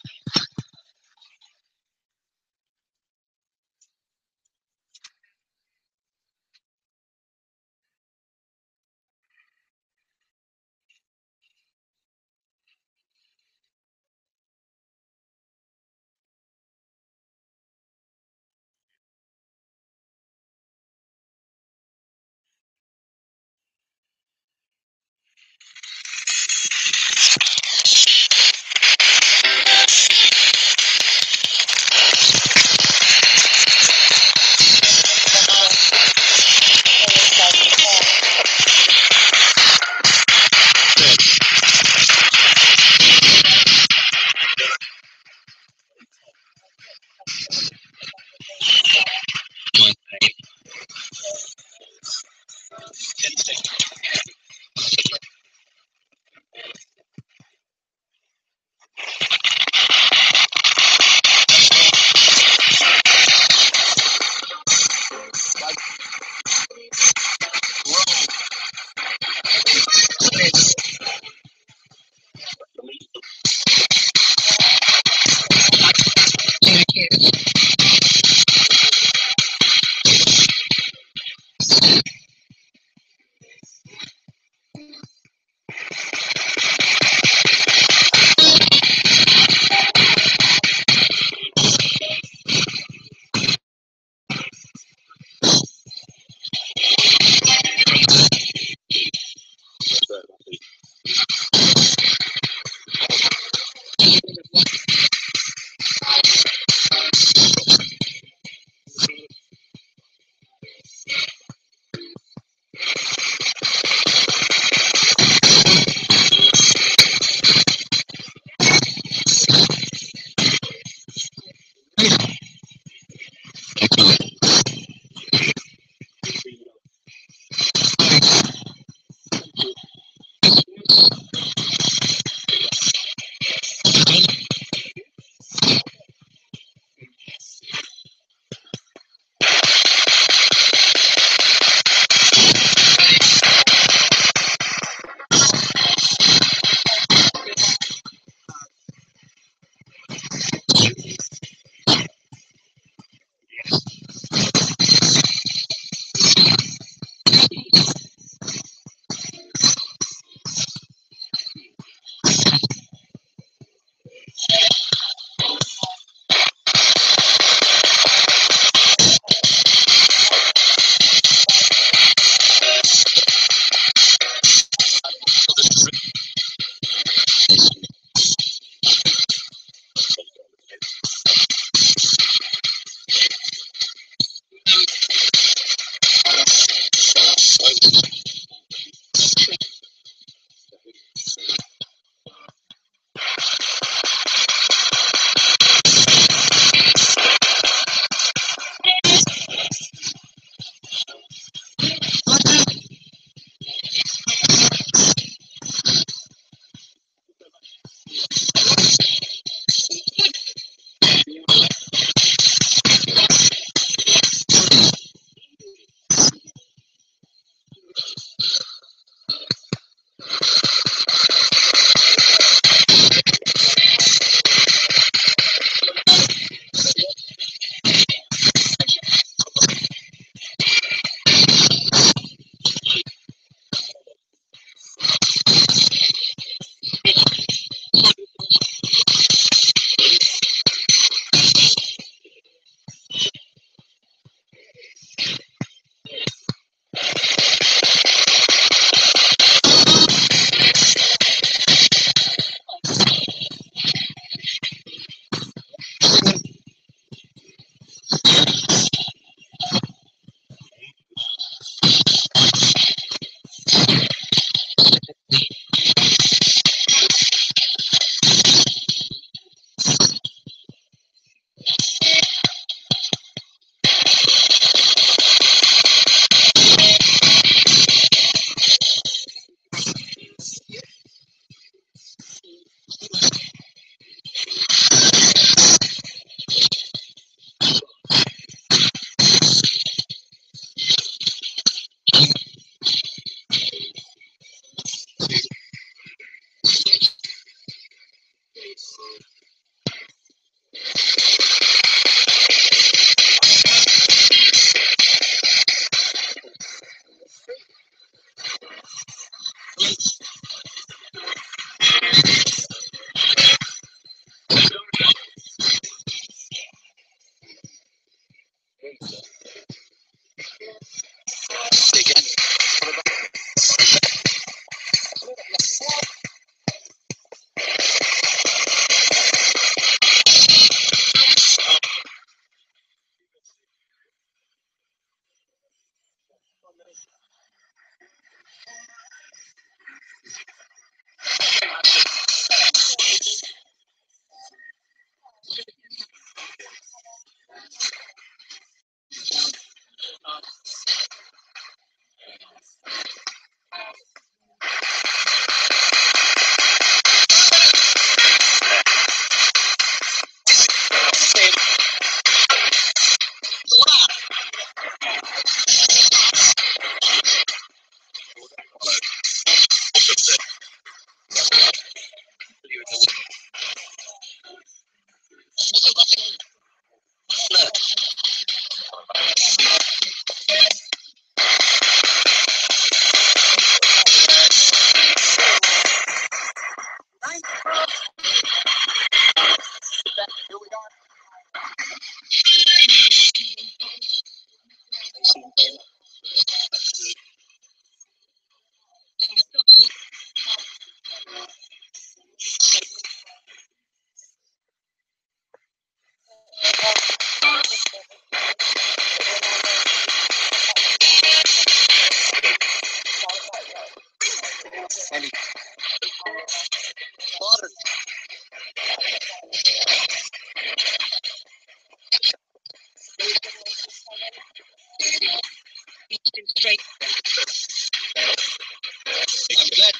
I'm glad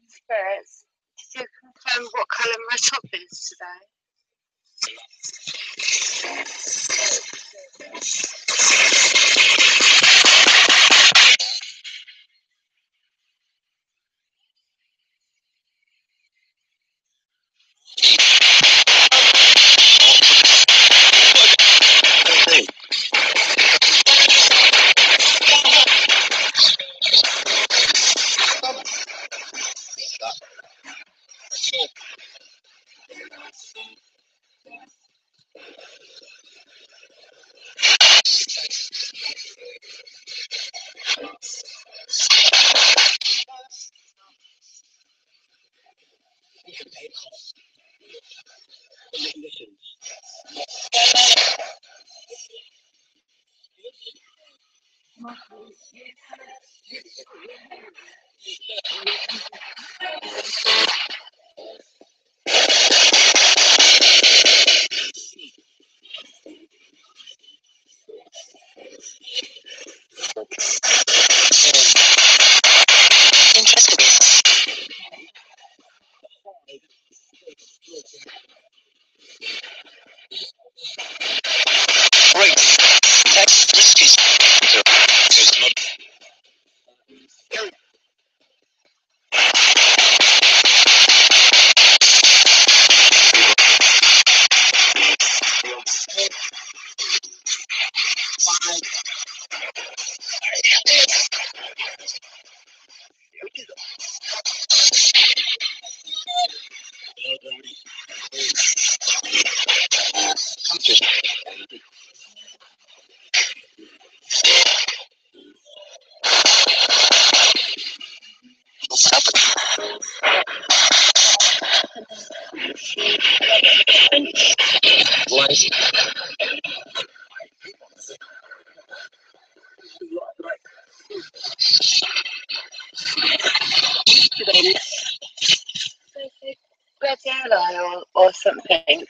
Spirits, did you confirm what colour my top is today? Red yellow or something.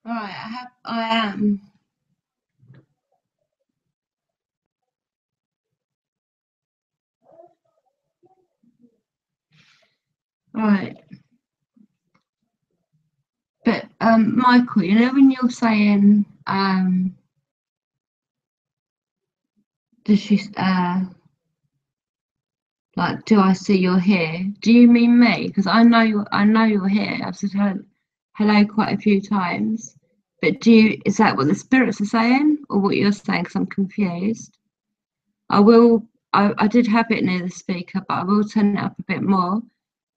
Right, I am. Right. But Michael, you know when you're saying does she like, do I see you're here? Do you mean me? Because I know you're here. I've said hello quite a few times. But is that what the spirits are saying or what you're saying? Because I'm confused. I did have it near the speaker, but I will turn it up a bit more.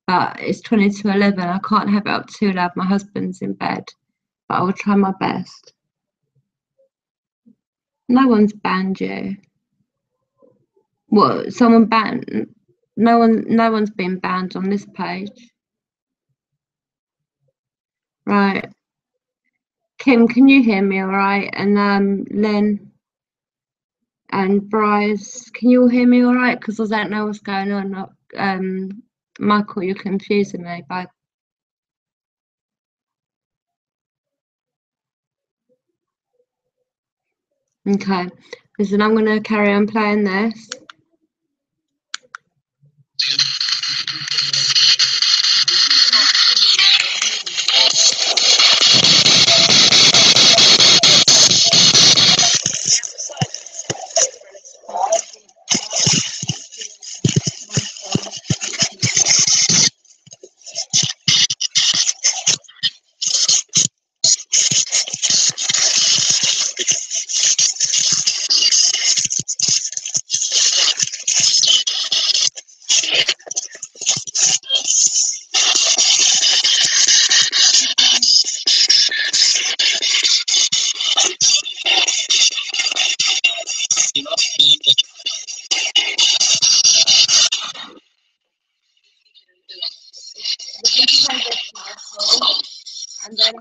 But it's 20 to 11. I can't have it up too loud. My husband's in bed, but I will try my best. No one's banned you. What? Someone banned? No one's been banned on this page. Right. Kim, can you hear me all right? And Lynn and Bryce, can you all hear me all right? Because I don't know what's going on. Michael, you're confusing me. But okay, listen, I'm going to carry on playing this. And then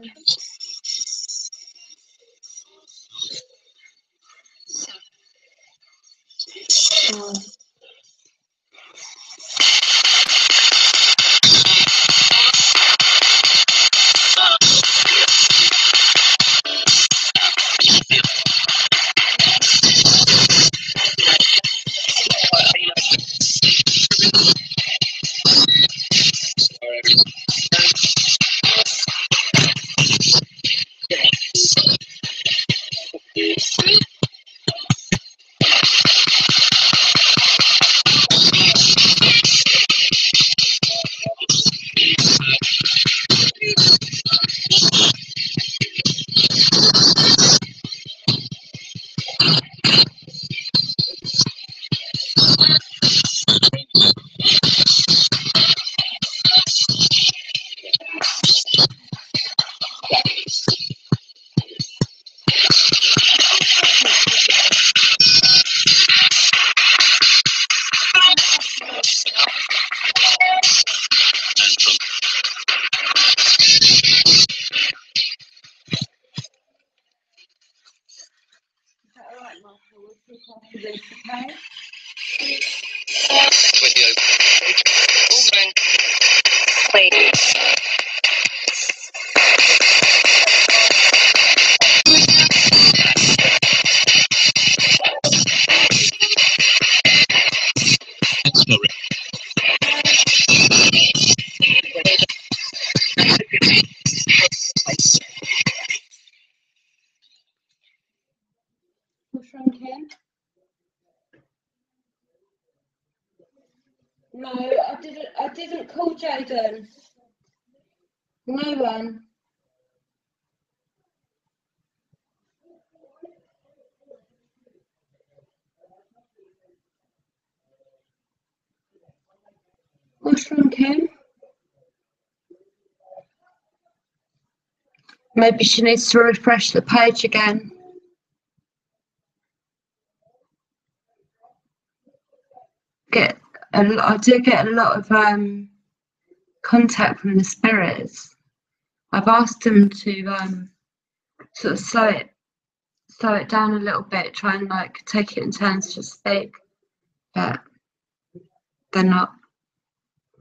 what's wrong, Kim? No, I didn't call Jaden. No one. What's wrong, Kim? Maybe she needs to refresh the page again. I do get a lot of contact from the spirits. I've asked them to sort of slow it down a little bit, try and like take it in turns to speak, but they're not.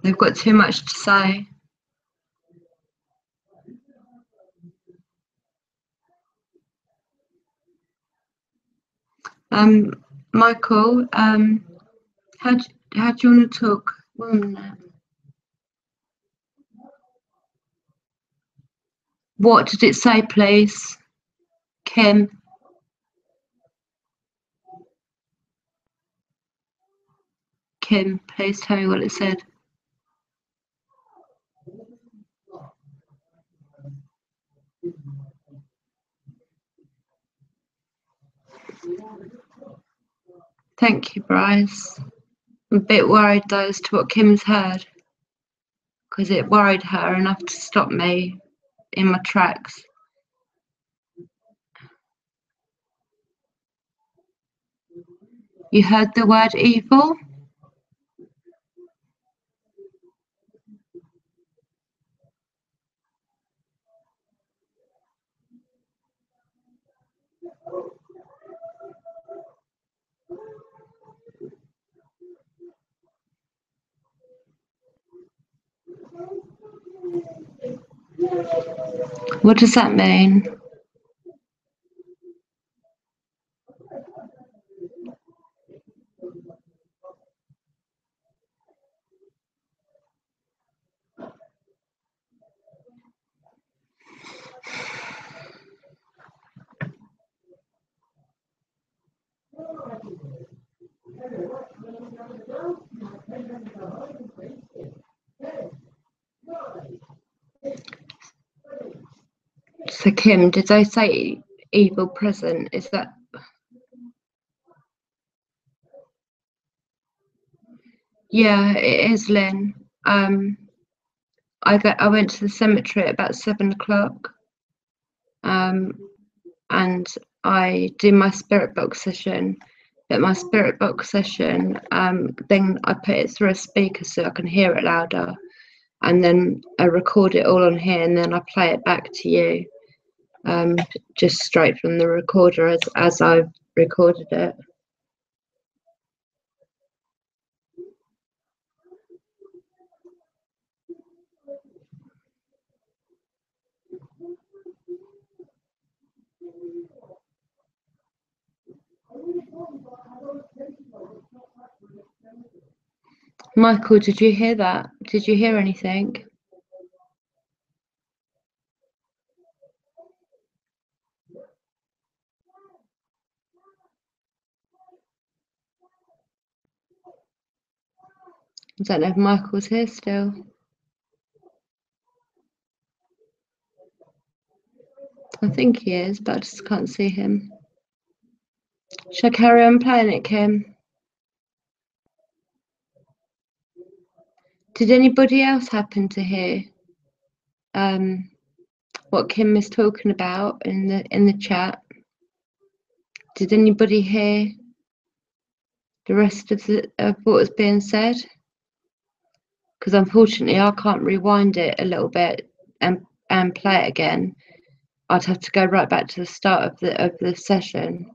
They've got too much to say. Michael, how do you want to talk? 1 minute. What did it say, please? Kim? Kim, please tell me what it said. Thank you, Bryce. I'm a bit worried though as to what Kim's heard, because it worried her enough to stop me in my tracks. You heard the word evil? What does that mean? So Kim, did they say evil present? Is that? Yeah, it is, Lynn. I went to the cemetery at about 7 o'clock, and I do my spirit box session. At my spirit box session, then I put it through a speaker so I can hear it louder, and then I record it all on here, and then I play it back to you, just straight from the recorder as I've recorded it. Michael, did you hear that? Did you hear anything? I don't know if Michael's here still. I think he is, but I just can't see him. Should I carry on playing it, Kim? Did anybody else happen to hear what Kim is talking about in the chat? Did anybody hear the rest of what was being said? Because unfortunately I can't rewind it a little bit and play it again. I'd have to go right back to the start of the session.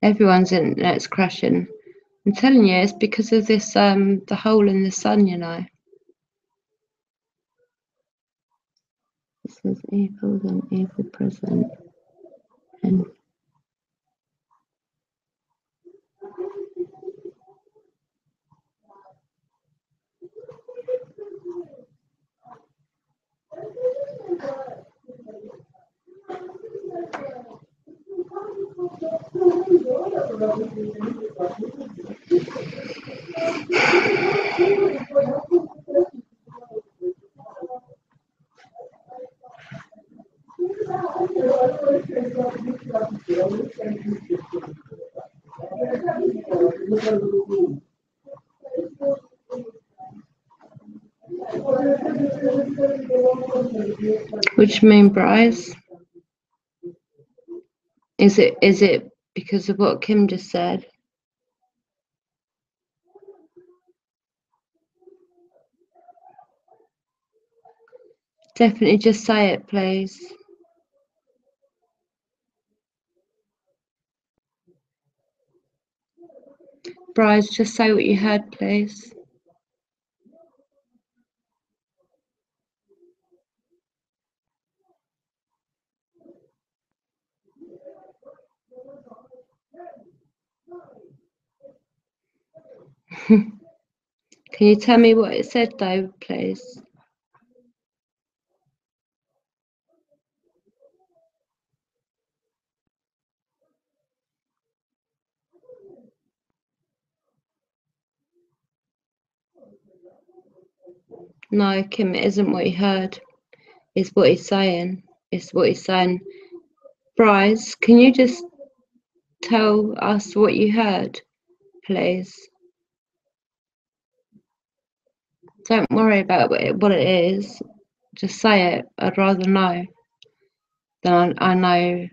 Everyone's internet's crashing. I'm telling you, it's because of this the hole in the sun, you know. It says evil, then evil present. And what do you mean, Bryce? Is it because of what Kim just said? Definitely just say it, please. Bryce, just say what you heard, please. Can you tell me what it said though, please? No, Kim, it isn't what you heard. It's what he's saying. It's what he's saying. Bryce, can you just tell us what you heard, please? Don't worry about what it is. Just say it. I'd rather know than I know.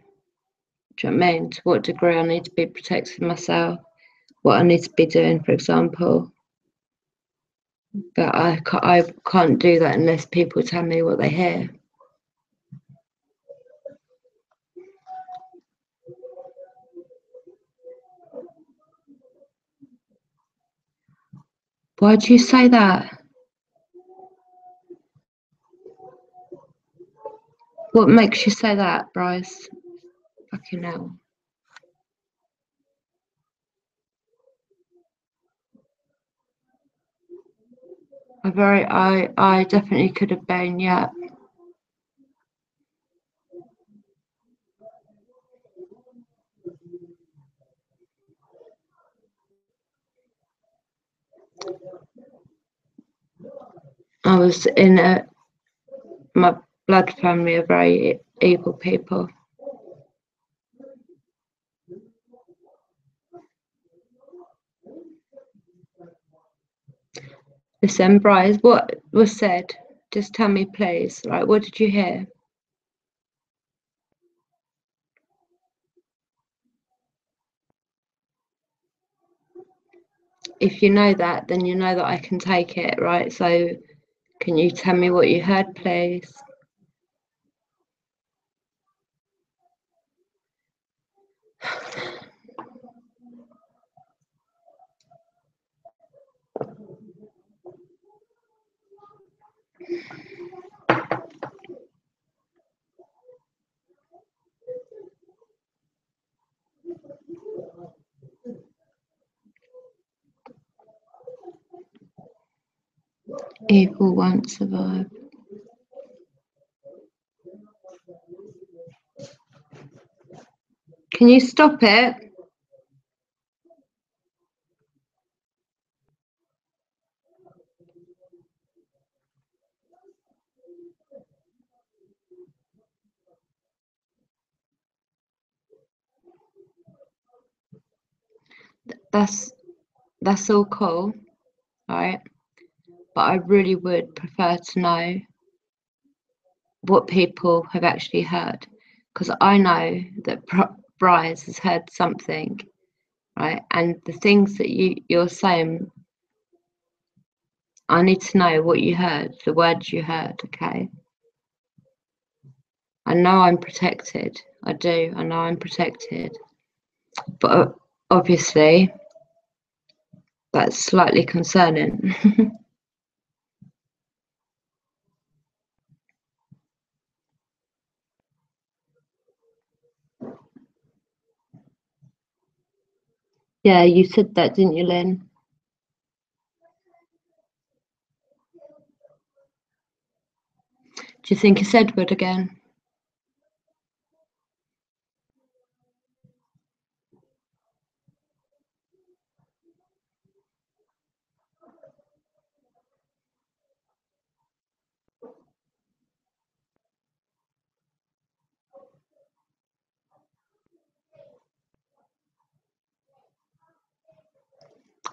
Do you know what I mean? To what degree I need to be protecting myself, what I need to be doing, for example. But I can't do that unless people tell me what they hear. Why do you say that? What makes you say that, Bryce? Fucking hell. I definitely could have been, yeah. I was in my blood family are very evil people. Listen, Bryce, what was said? Just tell me, please. Like, what did you hear? If you know that, then you know that I can take it, right? So can you tell me what you heard, please? Evil won't survive. Can you stop it? That's all cool, right? But I really would prefer to know what people have actually heard, because I know that Bryce has heard something, right? And the things that you're saying, I need to know what you heard, the words you heard, okay? I know I'm protected. I do. I know I'm protected. But obviously, that's slightly concerning. Yeah, you said that, didn't you, Lynn? Do you think it's Edward again?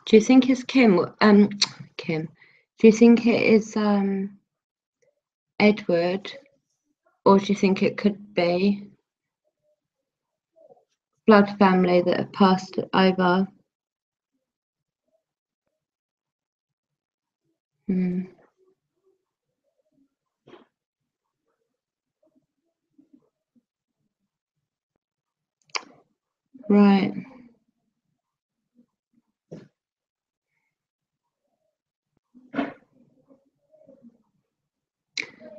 Do you think it's Kim? Kim. Do you think it is Edward, or do you think it could be blood family that have passed over? Right.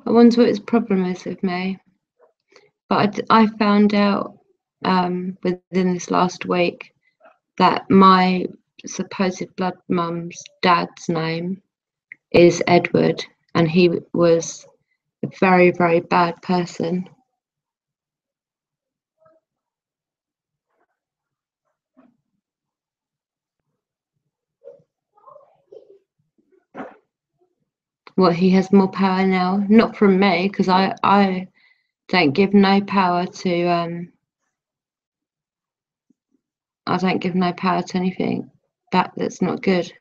I wonder what his problem is with me. But I found out within this last week that my supposed blood mum's dad's name is Edward, and he was a very, very bad person. What, he has more power now? Not from me, because I don't give no power to I don't give no power to anything that's not good.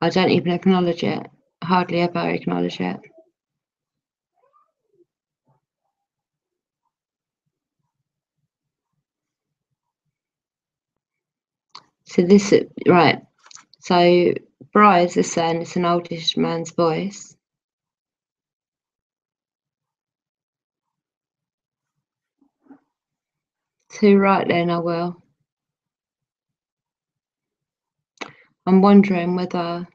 I don't even acknowledge it. Hardly ever acknowledge it. So this, right, so Bryce is saying it's an oldish man's voice. Too right then, I will. I'm wondering whether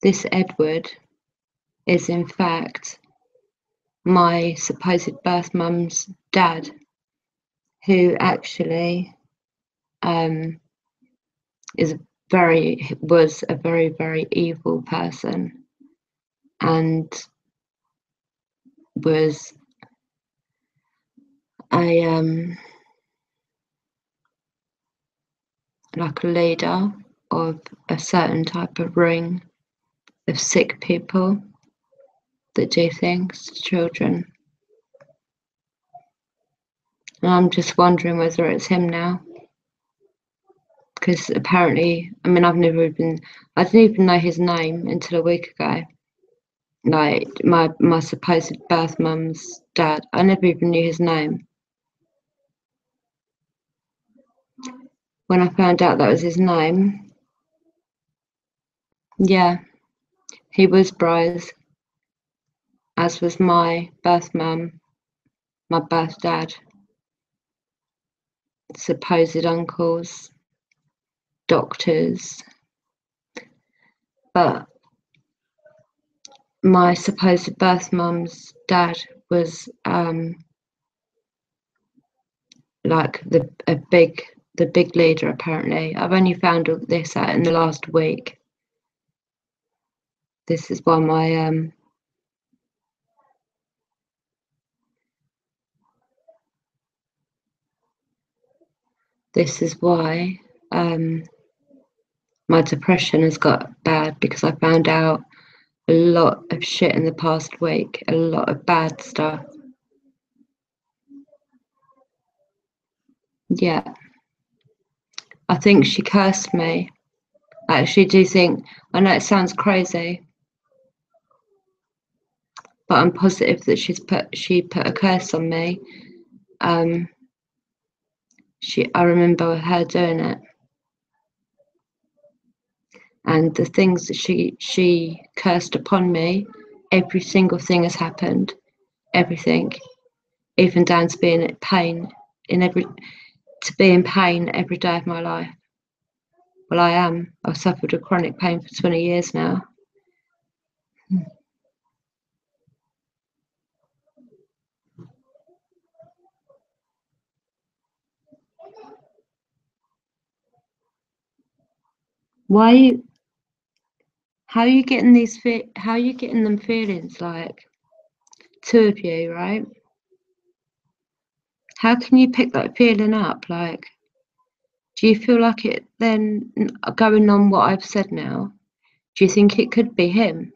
this Edward is in fact my supposed birth mum's dad, who actually was a very, very evil person, and was a like a leader of a certain type of ring of sick people that do things to children. And I'm just wondering whether it's him now, because apparently, I mean, I didn't even know his name until a week ago. Like my supposed birth mum's dad, I never even knew his name. When I found out that was his name, yeah, he was Bry's, as was my birth mum, my birth dad, supposed uncles, doctors. But my supposed birth mum's dad was like the big leader, apparently. I've only found all this out in the last week. This is why my my depression has got bad, because I found out a lot of shit in the past week, a lot of bad stuff. Yeah. I think she cursed me. I actually do think, I know it sounds crazy, but I'm positive that she put a curse on me. I remember her doing it. And the things that she cursed upon me, every single thing has happened. Everything. Even down to being in pain every day of my life. Well, I am. I've suffered with chronic pain for 20 years now. How are you getting them feelings, like, two of you, right? How can you pick that feeling up? Like, do you feel like it then, going on what I've said now, do you think it could be him?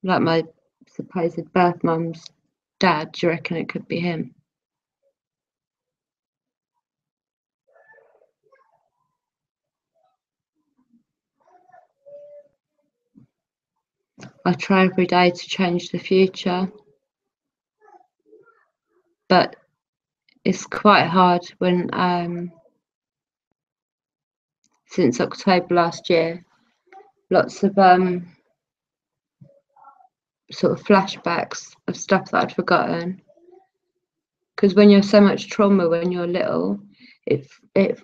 Like my supposed birth mum's dad, do you reckon it could be him? I try every day to change the future, but it's quite hard when since October last year, lots of sort of flashbacks of stuff that I'd forgotten. Because when you're so much trauma when you're little, it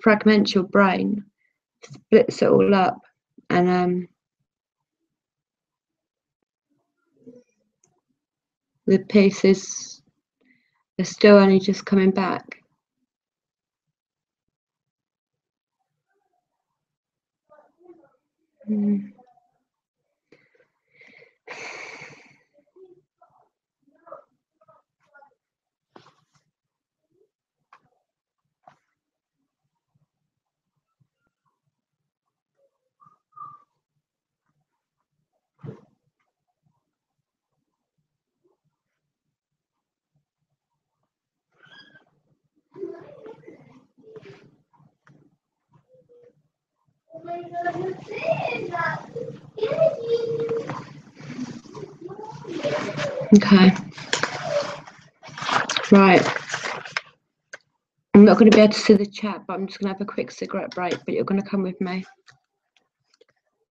fragments your brain, splits it all up, and the pieces are still only just coming back. Mm. Okay. Right. I'm not going to be able to see the chat, but I'm just going to have a quick cigarette break, but you're going to come with me.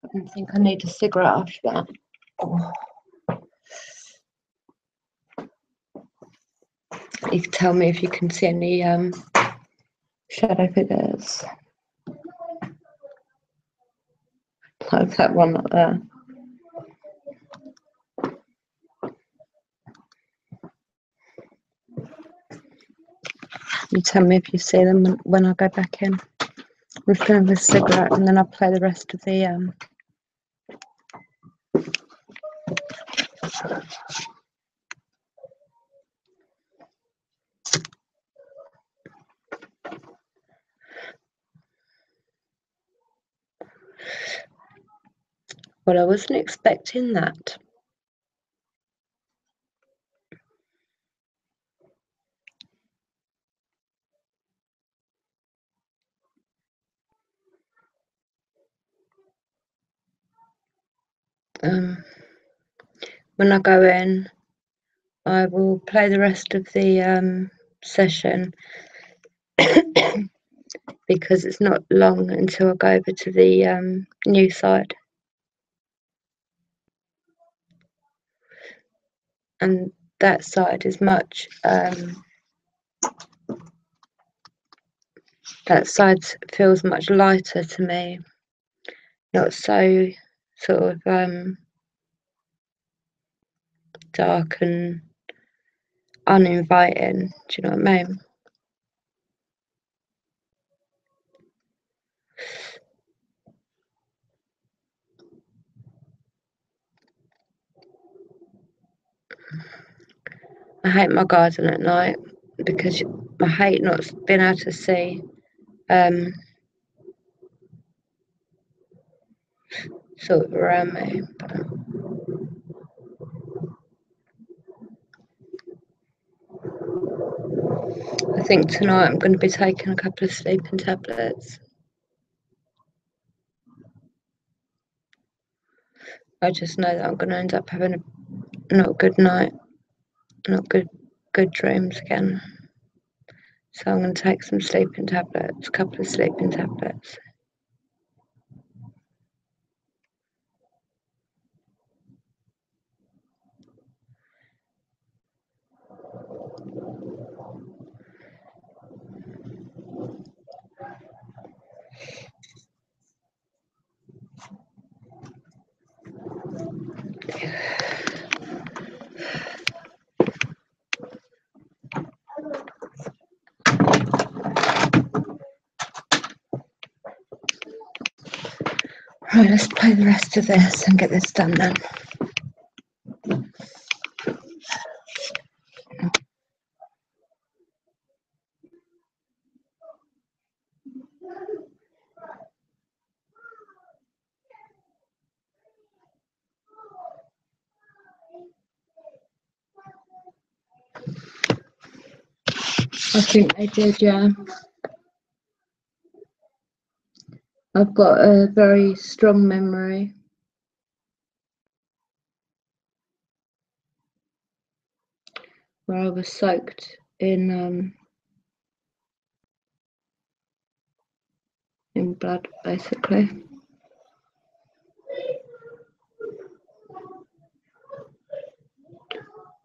I think I need a cigarette after that. Oh. You can tell me if you can see any shadow figures. Like that one up there. You tell me if you see them when I go back in. I'm just going to have a cigarette and then I'll play the rest of the Well, I wasn't expecting that. When I go in, I will play the rest of the session because it's not long until I go over to the new side. And that side is much, that side feels much lighter to me, not so sort of dark and uninviting, do you know what I mean? I hate my garden at night because I hate not being able to see sort of around me. I think tonight I'm going to be taking a couple of sleeping tablets. I just know that I'm going to end up having a not good night, not good dreams again. So I'm going to take some sleeping tablets, a couple of sleeping tablets. Right, let's play the rest of this and get this done then. I think they did, yeah. I've got a very strong memory. Where I was soaked in blood, basically.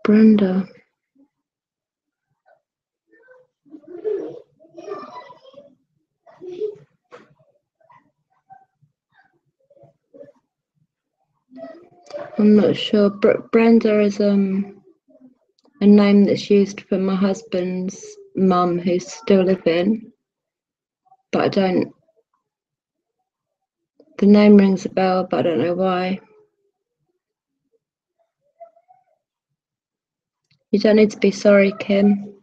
Brenda. I'm not sure. Brenda is a name that's used for my husband's mum who's still living, but I don't The name rings a bell, but I don't know why. You don't need to be sorry, Kim.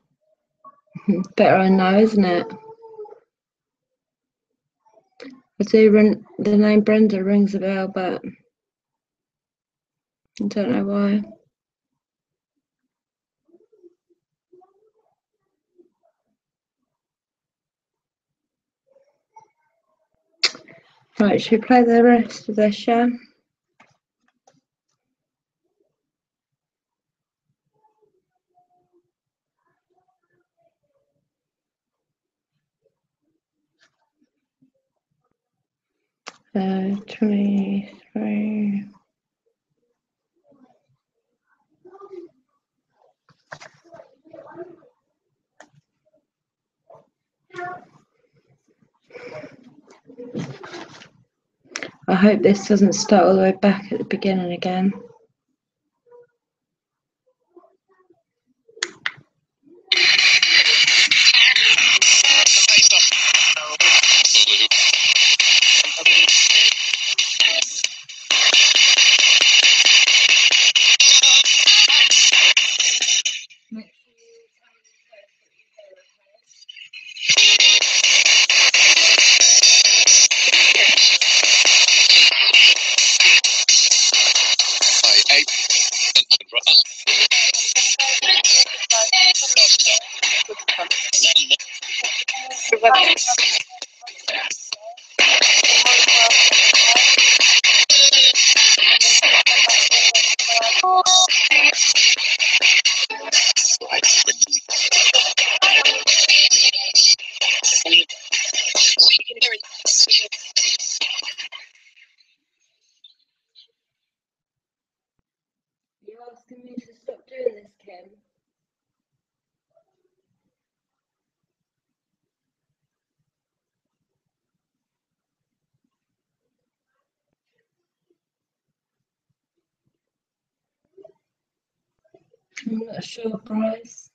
Better I know, isn't it? The name Brenda rings a bell, but I don't know why. Right, should we play the rest of this, yeah? Uh, 23. I hope this doesn't start all the way back at the beginning again. You're asking me to stop doing this, Kim? I'm not sure, Bryce.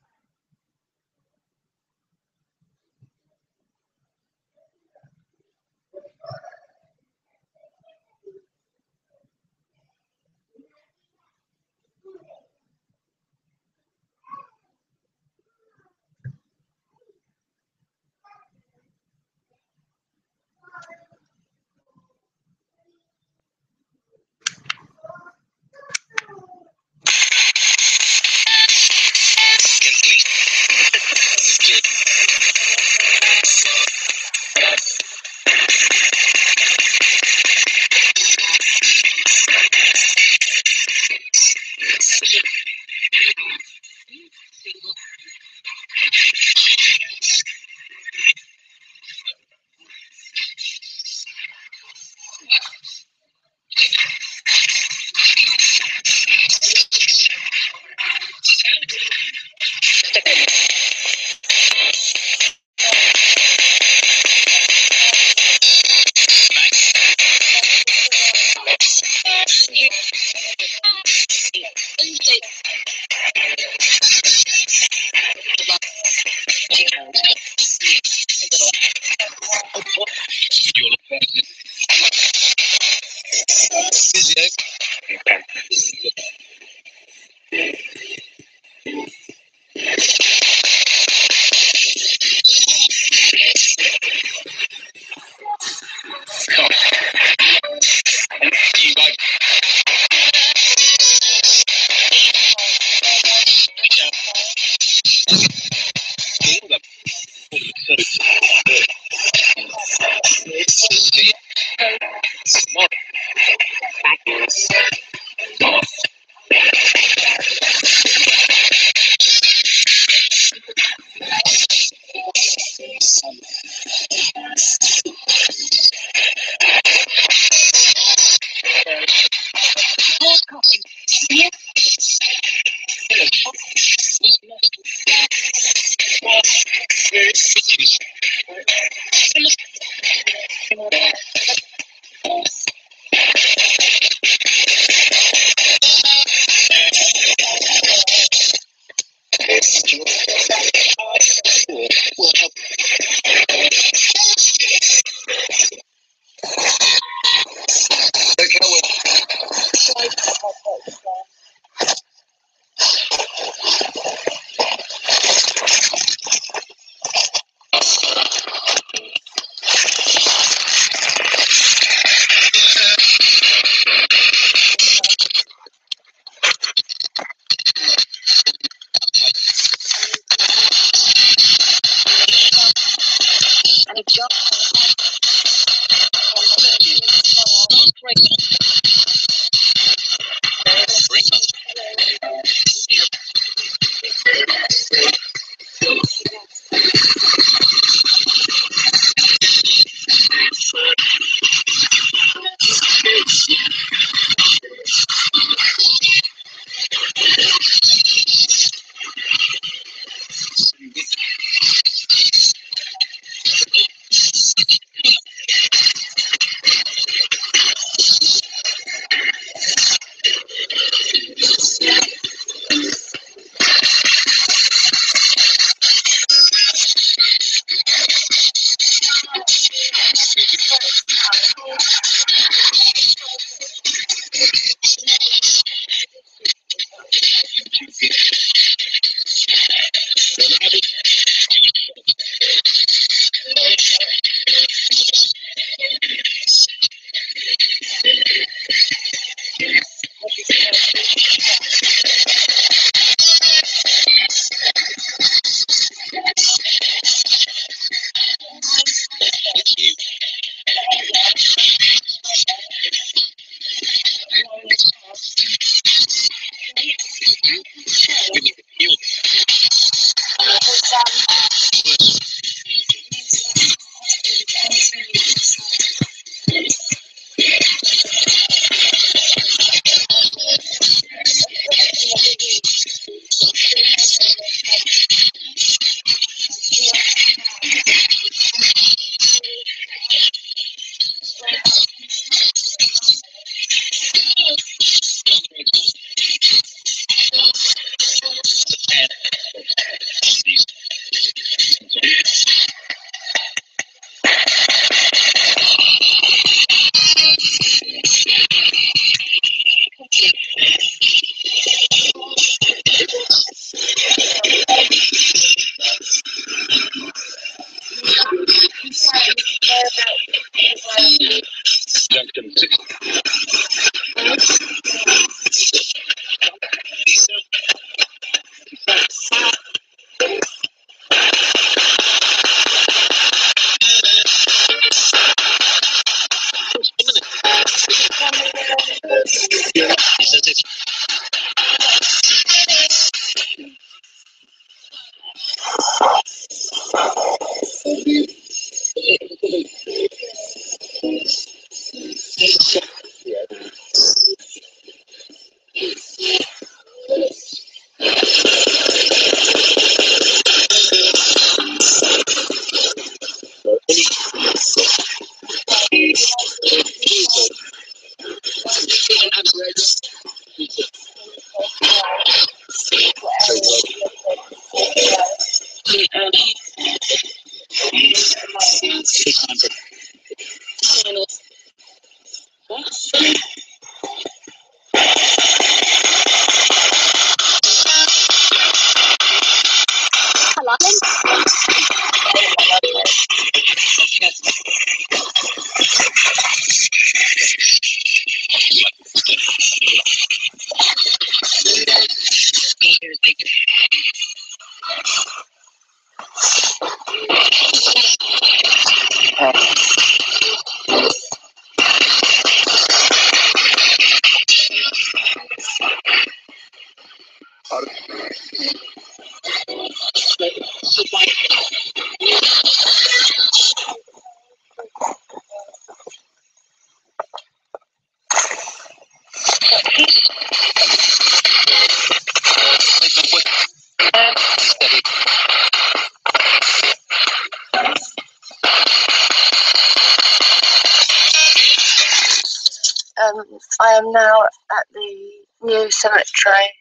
I am now at the new cemetery.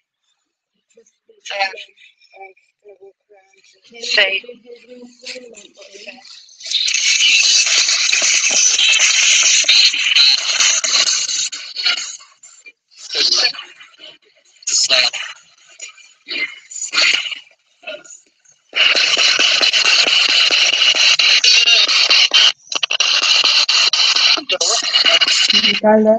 See. Dale.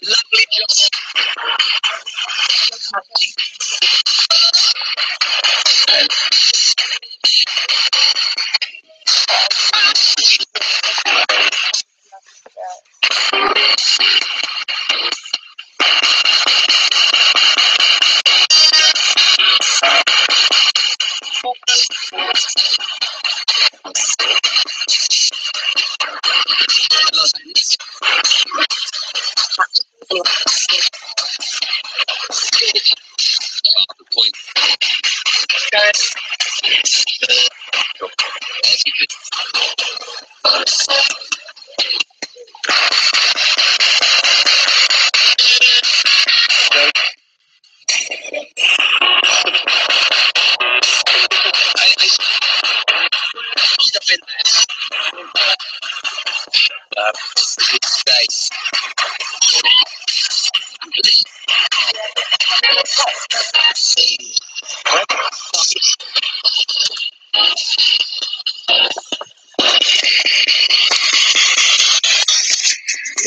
Lovely job. Point. Guys.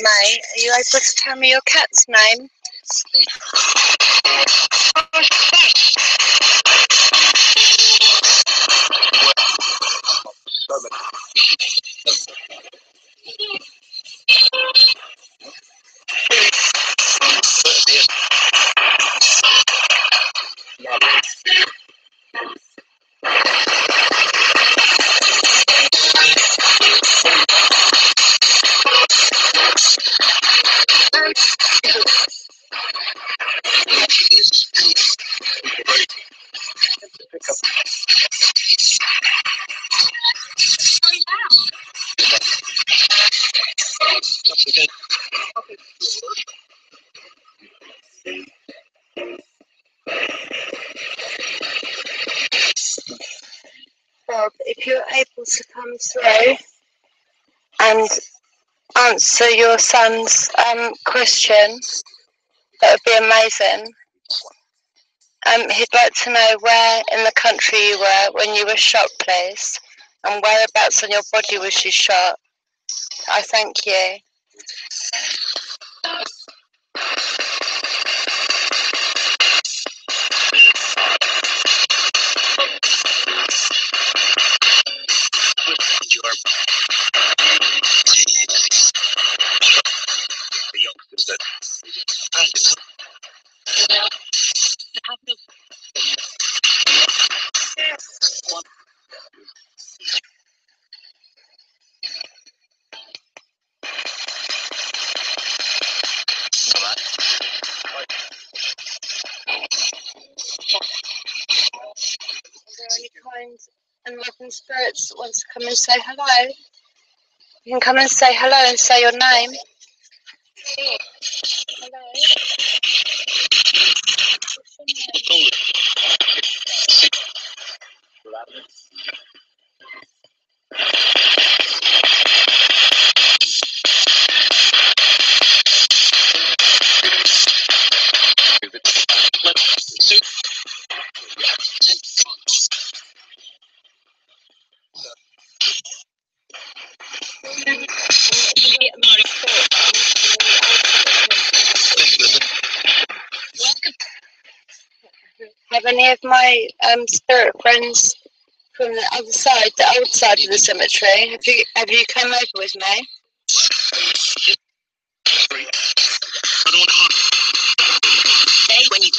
May, are you able to tell me your cat's name? Bob, if you're able to come through and answer your son's question, that would be amazing. He'd like to know where in the country you were when you were shot, please, and whereabouts on your body was you shot. I thank you. Are there any kind and loving spirits that want to come and say hello? You can come and say hello and say your name. Hello. What's your name? Have any of my spirit friends from the other side, the old side of the cemetery, have you come over with me? When you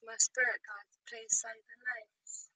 My spirit guides, please say the names.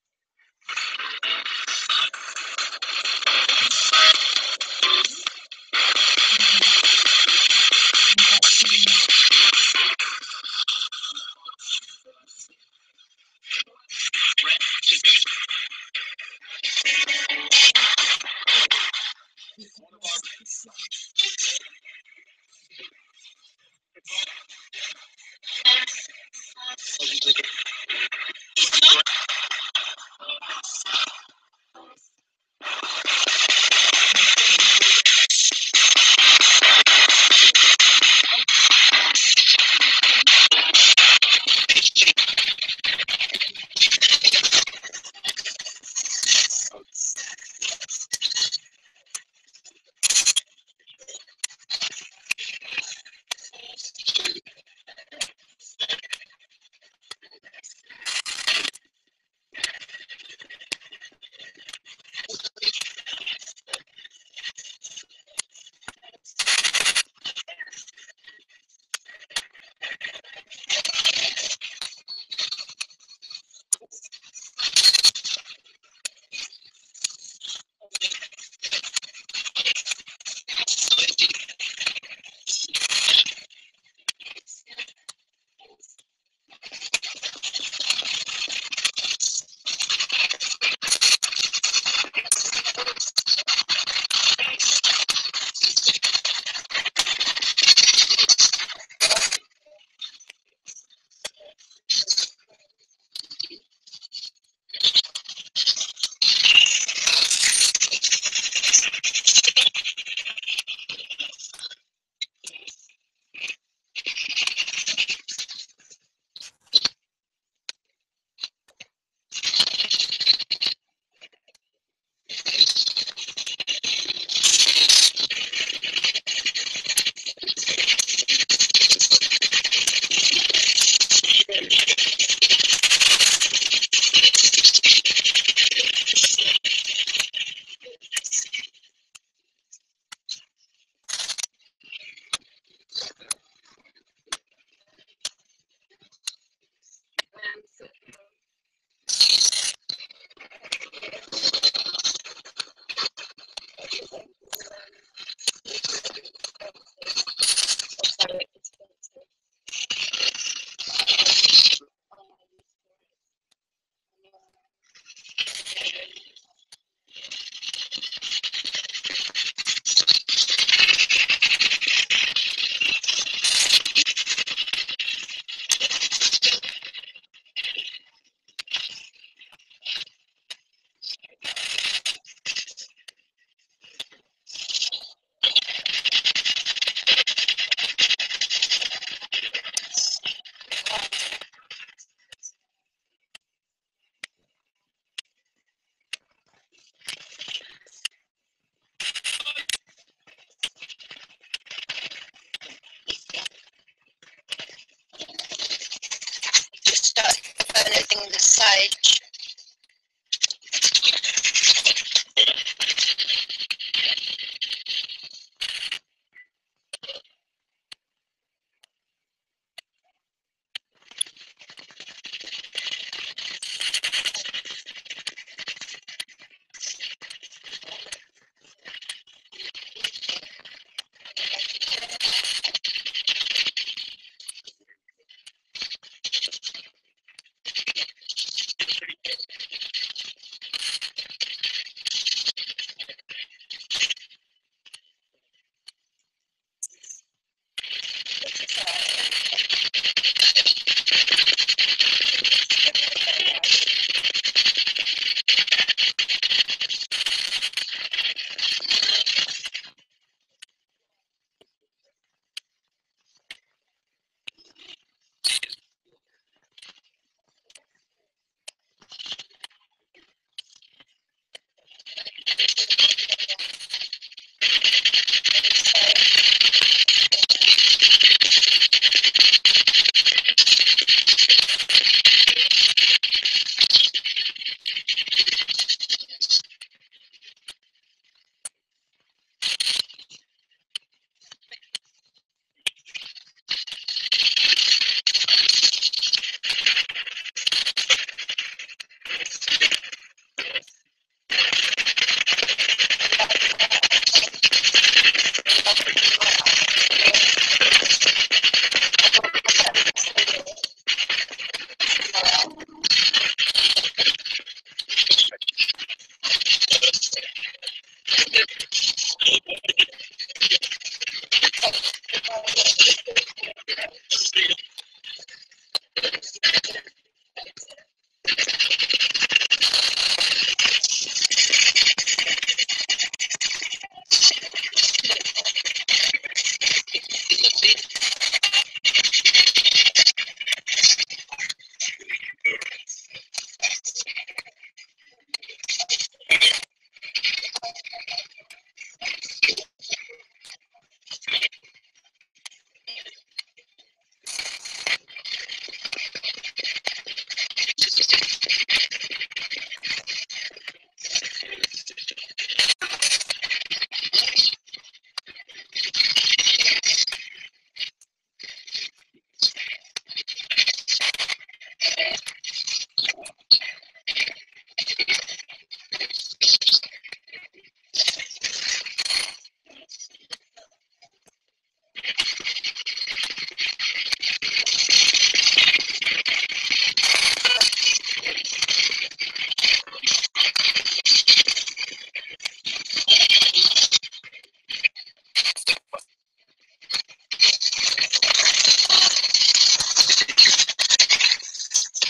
using the sage.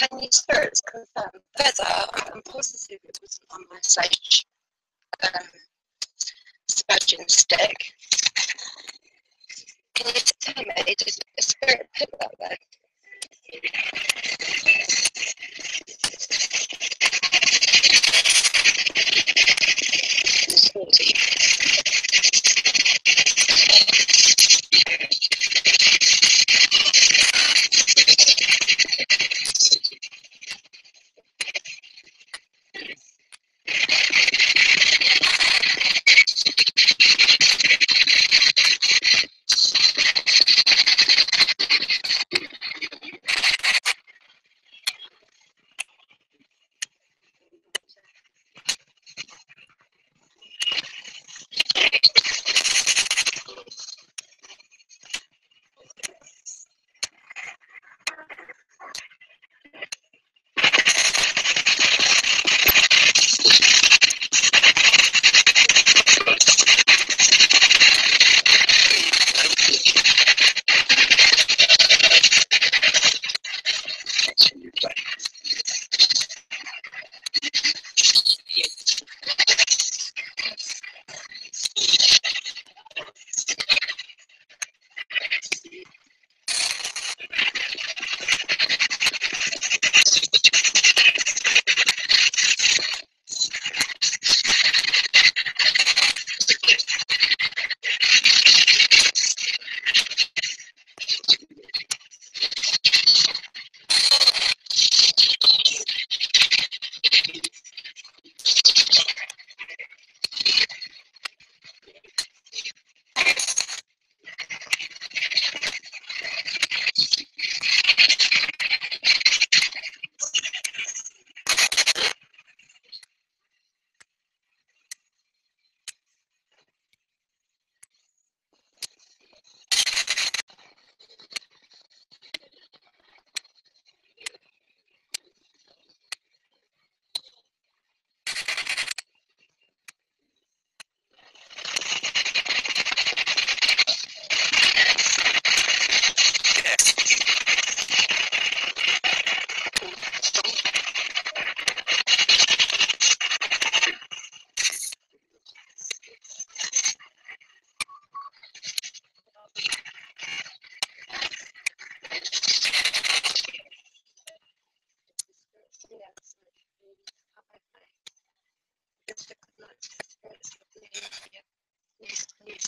Can you spirits confirm whether I'm positive it wasn't on my sage smudging stick? Can you tell me, did a spirit put that there?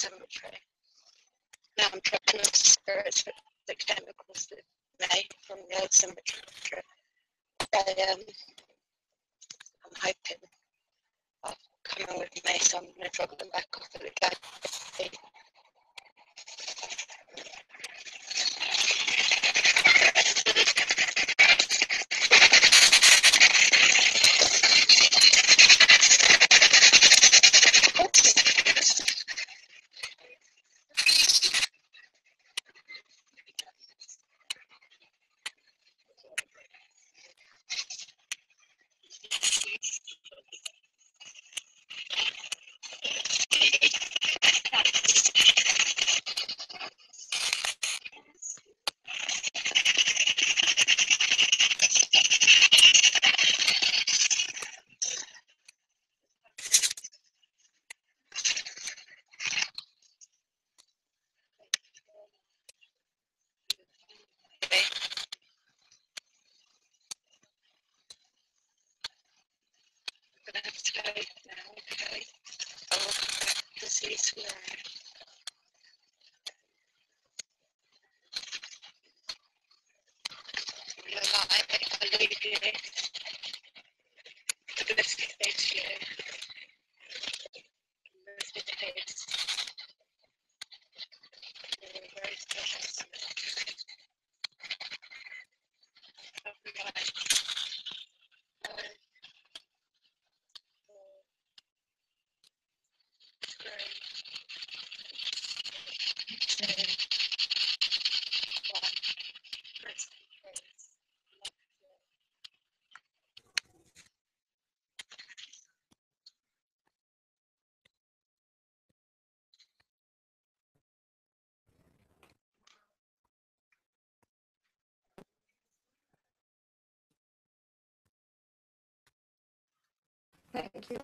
cemetery. Now I'm tracking the spirits that came across me from the old cemetery. I'm hoping I'll come on with me, so I'm going to drop them back off at the gate. Thank you.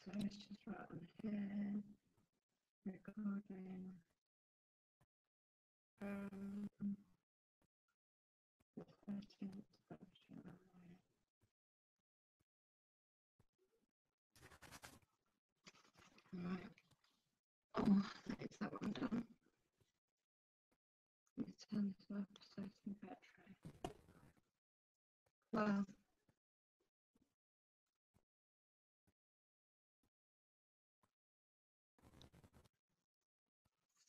So let's just write on here, recording, the 13th of July. Right, oh, that is that one done. Let's turn this off to save some battery. Well,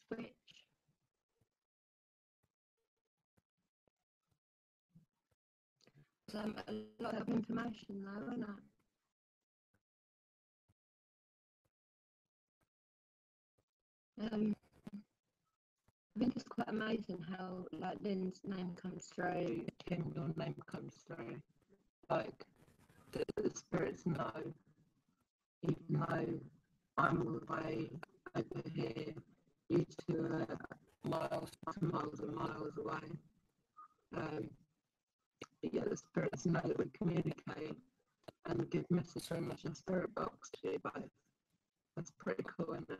switch. A lot of information though, isn't it? I think it's quite amazing how like Lynn's name comes through, Tim, your name comes through. Like the spirits know, even though I'm all the way over here, you two are miles and miles and miles away. Yeah, the spirits know that we communicate and give messages very much in spirit box to you both. That's pretty cool, isn't it?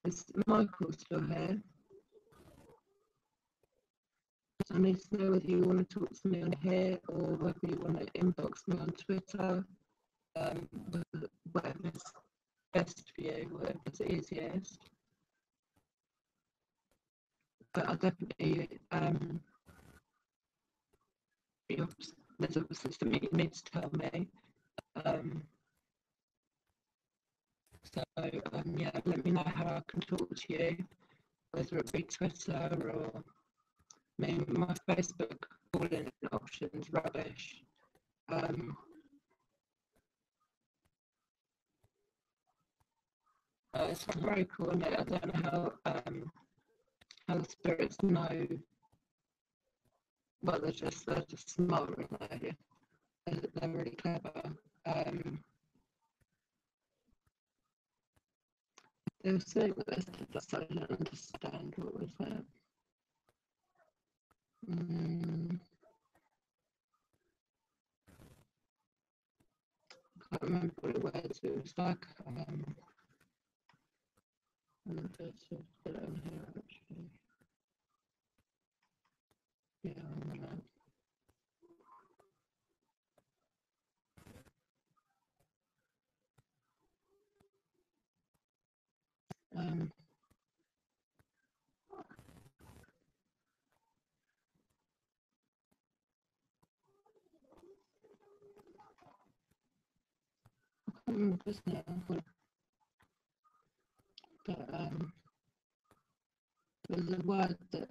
Is Michael still here? So I need to know whether you want to talk to me on here or whether you want to inbox me on Twitter. Whatever's best for you, whatever's easiest. But I definitely, there's obviously something you need to tell me. Yeah, let me know how I can talk to you, whether it be Twitter or my Facebook calling options rubbish. It's very cool, isn't it? I don't know how the spirits know. Well, they're just smart, aren't they? They're really clever. There was something that they said that I didn't understand. What was that? I can't remember what it was. It was like let's just put it on here actually. Yeah, I'm gonna. I can't remember this now, but there's a word that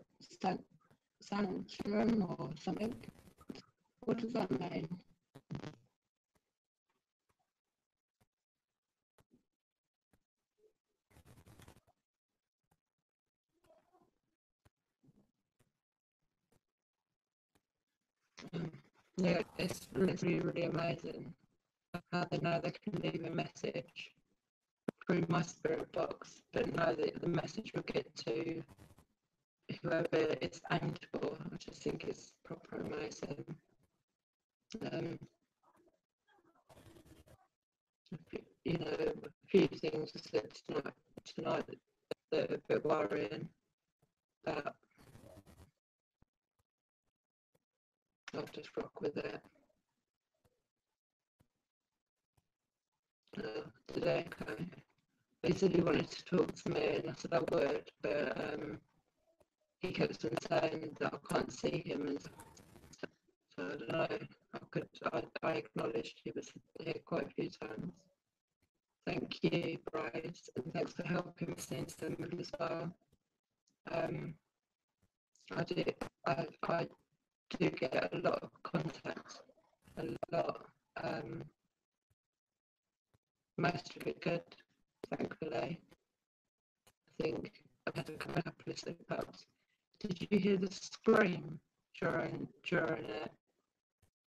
sanctuary or something. What does that mean? Yeah, it's literally really amazing how they know they can leave a message through my spirit box, but know that the message will get to whoever it's aimed for. I just think it's proper amazing. You know, a few things I said tonight that are a bit worrying, but I'll just rock with it. Today, he said he wanted to talk to me, and I said I would, but he kept on saying that I can't see him, and so I don't know. I acknowledged he was here quite a few times. Thank you, Bryce, and thanks for helping me since the middle as well. I do get a lot of contact, a lot. Most of it good, thankfully. I think I've had a couple of slip-ups. Did you hear the scream during it?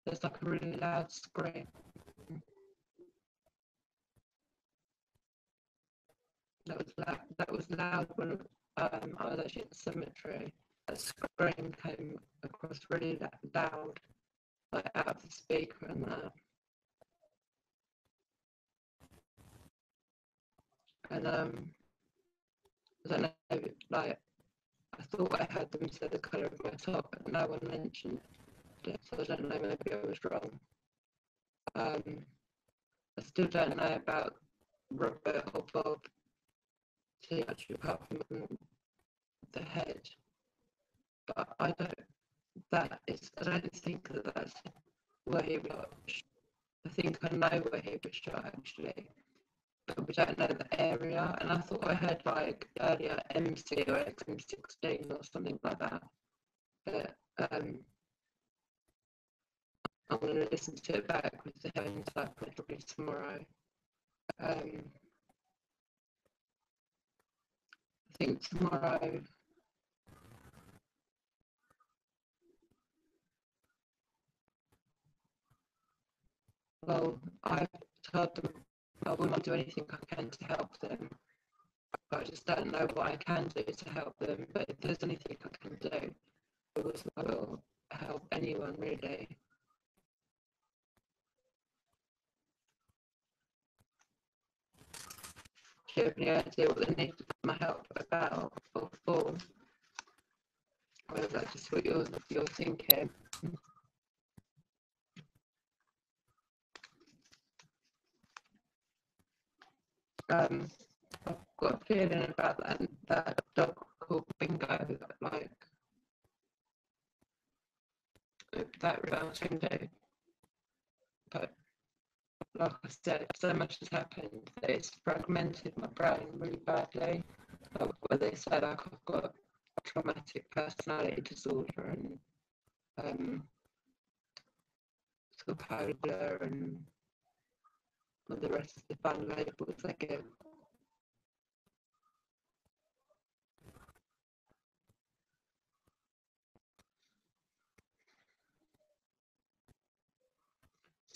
There's like a really loud scream. That was loud when I was actually at the cemetery. That scream came across really loud, like out of the speaker and that. And I don't know, like I thought I heard them say the colour of my top, but no one mentioned it, so I don't know, maybe I was wrong. I still don't know about Robert or Bob too much apart from the head, but I don't think that that's where he was. I think I know where he was shot actually, but we don't know the area. And I thought I heard like earlier MC or XM16 or something like that. But I'm going to listen to it back with the headphones up probably tomorrow. I think tomorrow. Well, I've told them I will not do anything I can to help them. I just don't know what I can do to help them. But if there's anything I can do, I will help anyone really. Do you have any idea what they need my help about or for? Or is that just what you're thinking? I've got a feeling about that dog called Bingo, like that reaction do. But like I said, so much has happened that it's fragmented my brain really badly. Like where they say like I've got traumatic personality disorder and bipolar and all the rest of the fun labels they give.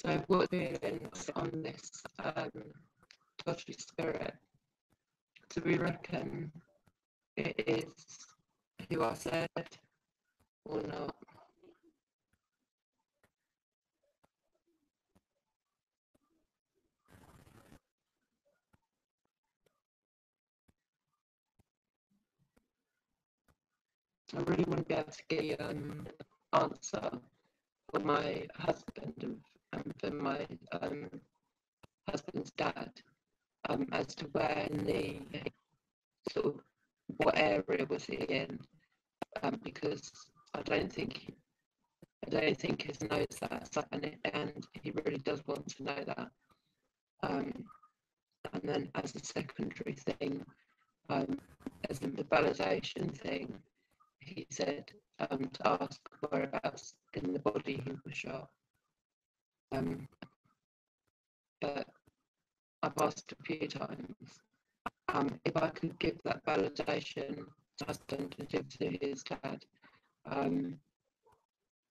So what we're doing on this dodgy spirit, do we reckon it is who I said or not? I really want to be able to get you an answer for my husband and for my husband's dad as to where in the sort of what area was he in, because I don't think he knows that, and he really does want to know that. And then as a secondary thing, as in the validation thing, he said to ask whereabouts in the body he was shot. But I've asked a few times if I could give that validation to husband and give to his dad.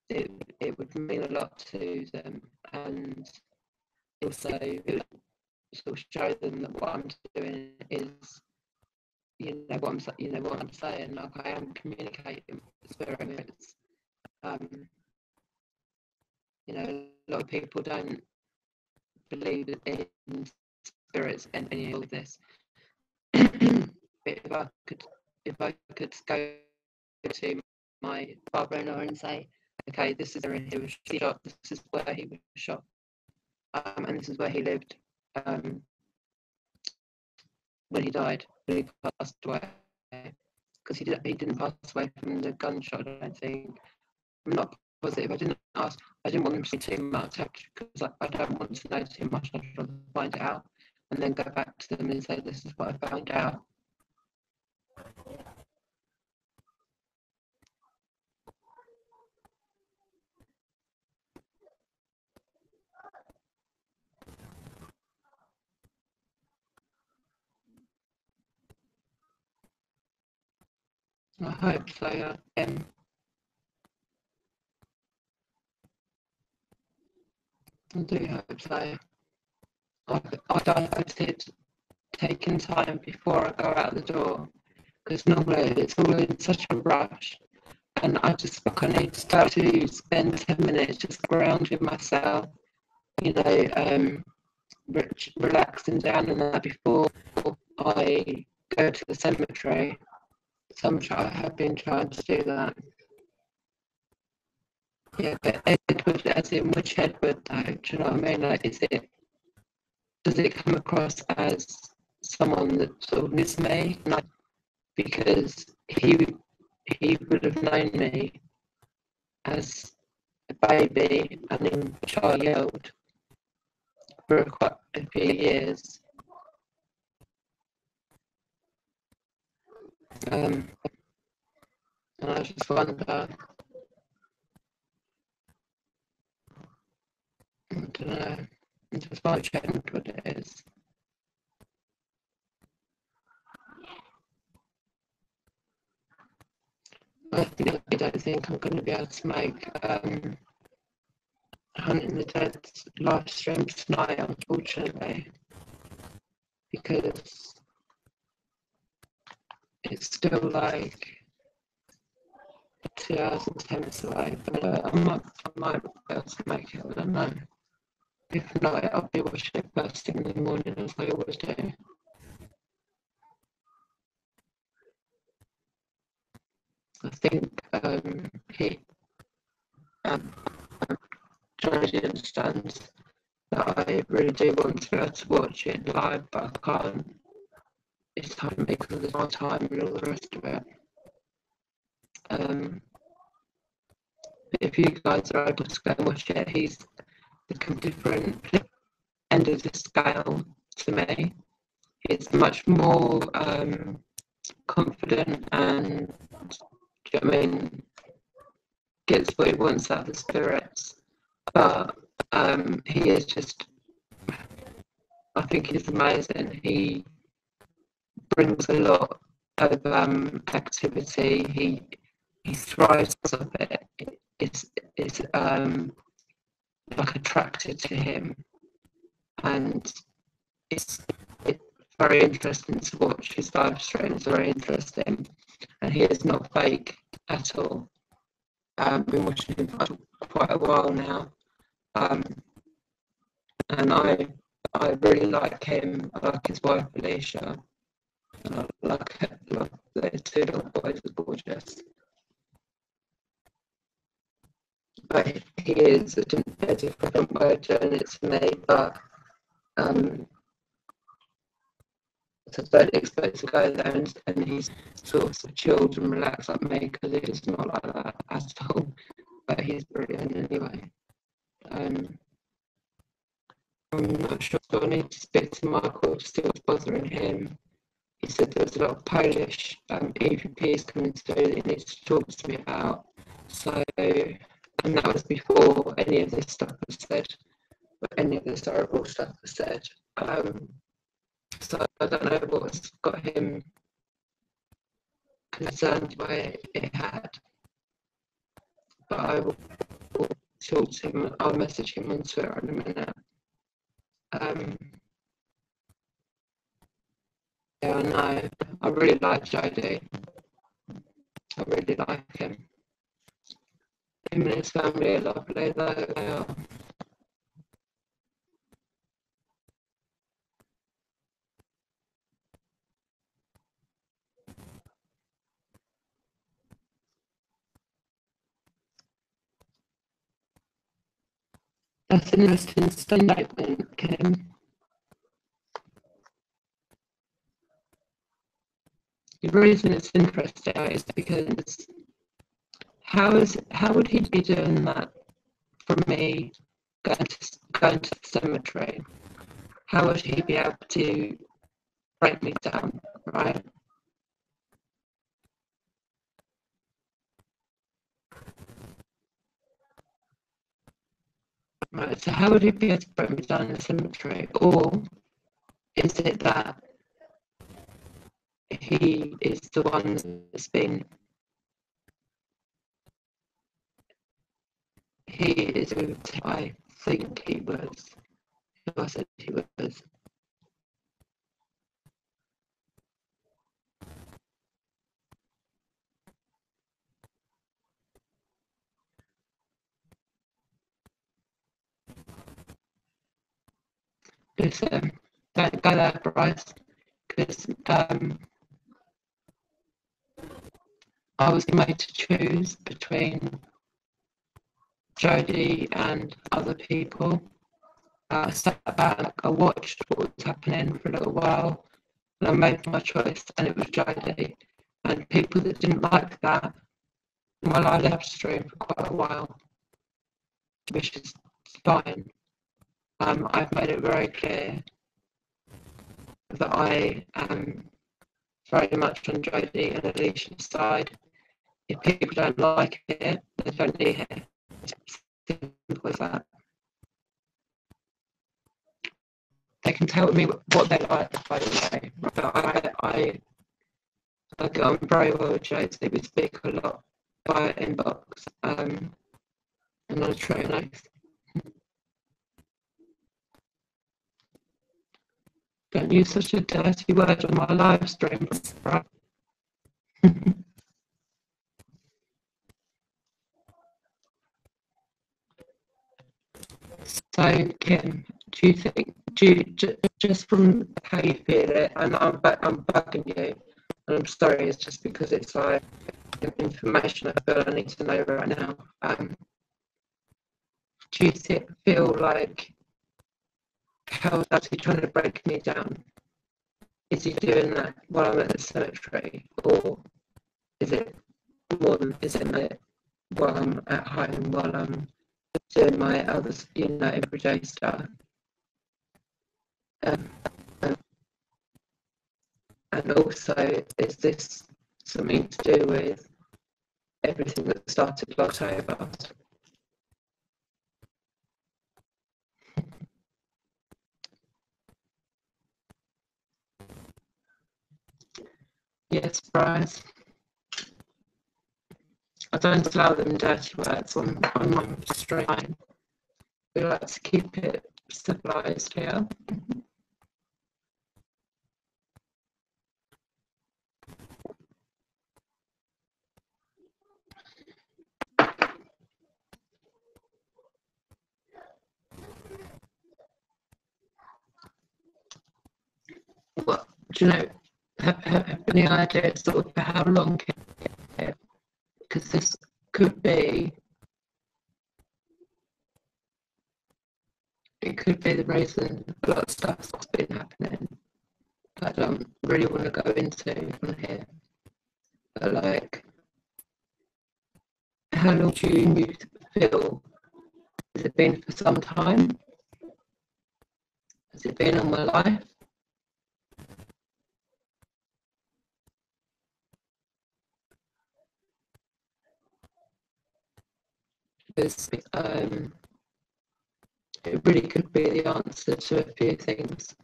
It would mean a lot to them, and also it would sort of show them that what I'm doing is, what I'm saying. Like, I am communicating with spirits. A lot of people don't believe in spirits and any of this. But if I could go to my father-in-law and say, okay, this is where he was shot, this is where he was shot, and this is where he lived when he died, when he passed away, because he didn't pass away from the gunshot, I don't think. I'm not positive. I didn't want them to see too much, because I don't want to know too much. I just want to find it out and then go back to them and say, this is what I found out. I hope so. I do hope so. I diverted taking time before I go out the door, because normally it's all in such a rush, and I need to start to spend 10 minutes just grounding myself, relaxing down and that before I go to the cemetery. So I have been trying to do that. Yeah, but Edward, as in which Edward though? Do you know what I mean? Like, does it come across as someone that sort of missed me? Like, because he would have known me as a baby and in child for quite a few years. And I just wonder, I don't know, I just want to check what it is. I don't think I'm going to be able to make Hunting the Dead live stream tonight, unfortunately, because it's still like 2 hours and 10 minutes away. But I might be able to make it, I don't know. If not, I'll be watching it first thing in the morning, as I always do. I think Georgie understands that I really do want to be able to watch it live, but I can't. It's hard for me because there's no time and all the rest of it. If you guys are able to go and watch it, he's a different end of the scale to me. He's much more confident and, do you know what I mean, gets what he wants out of the spirits. But he is just, I think he's amazing. He brings a lot of activity. He thrives off it. It's like attracted to him, and it's very interesting to watch. His live stream is very interesting, and he is not fake at all. I've been watching him for quite a while now, and I really like him. I like his wife Alicia, and I like their two little boys are gorgeous. But he is a different way of doing it to me, but so don't expect to go there and he's sort of chilled and relaxed like me, because he's not like that at all. But he's brilliant anyway. I'm not sure I need to speak to Michael to see what's bothering him. He said there's a lot of Polish EVPs coming through that he needs to talk to me about. So, and that was before any of this stuff was said, any of this horrible stuff was said. So I don't know what's got him concerned by it had, but I will talk to him. I'll message him on Twitter in a minute. Yeah, I know. I really like Jody. I really like him. Him and his family are lovely, though they are. That's an interesting statement, Kim. The reason it's interesting is because how would he be doing that for me going to the cemetery? How would he be able to break me down, right? Right, so how would he be able to break me down in the cemetery? Or is it that he is the one that's been, he is who I think he was, who I said he was. Listen, don't go there, Bryce, because I was made to choose between Jodie and other people. I sat back, I watched what was happening for a little while, and I made my choice, and it was Jodie. And people that didn't like that, well, I left stream for quite a while, which is fine. I've made it very clear that I am very much on Jodie and Alicia's side. If people don't like it, they don't need it. Simple as that. They can tell me what they like, by the way. I get on very well with Jodie. We speak a lot via inbox. I'm not a true nice. Don't use such a dirty word on my live stream, right? So, Kim, do you think, just from how you feel it, and I'm bugging you, and I'm sorry, it's just because it's like information I feel I need to know right now. Do you feel like how's actually trying to break me down? Is he doing that while I'm at the cemetery, or is it more than, is it while I'm at home, while I'm doing my other, everyday stuff? And also, is this something to do with everything that started last October? Yes, Bryce. I don't allow them dirty words on my stream. we like to keep it civilized here. What do you know? Have any idea sort of for how long? Because this could be. It could be the reason a lot of stuff's been happening. I don't really want to go into on here. But like, how long do you feel? Has it been for some time? Has it been all my life? Because it really could be the answer to a few things.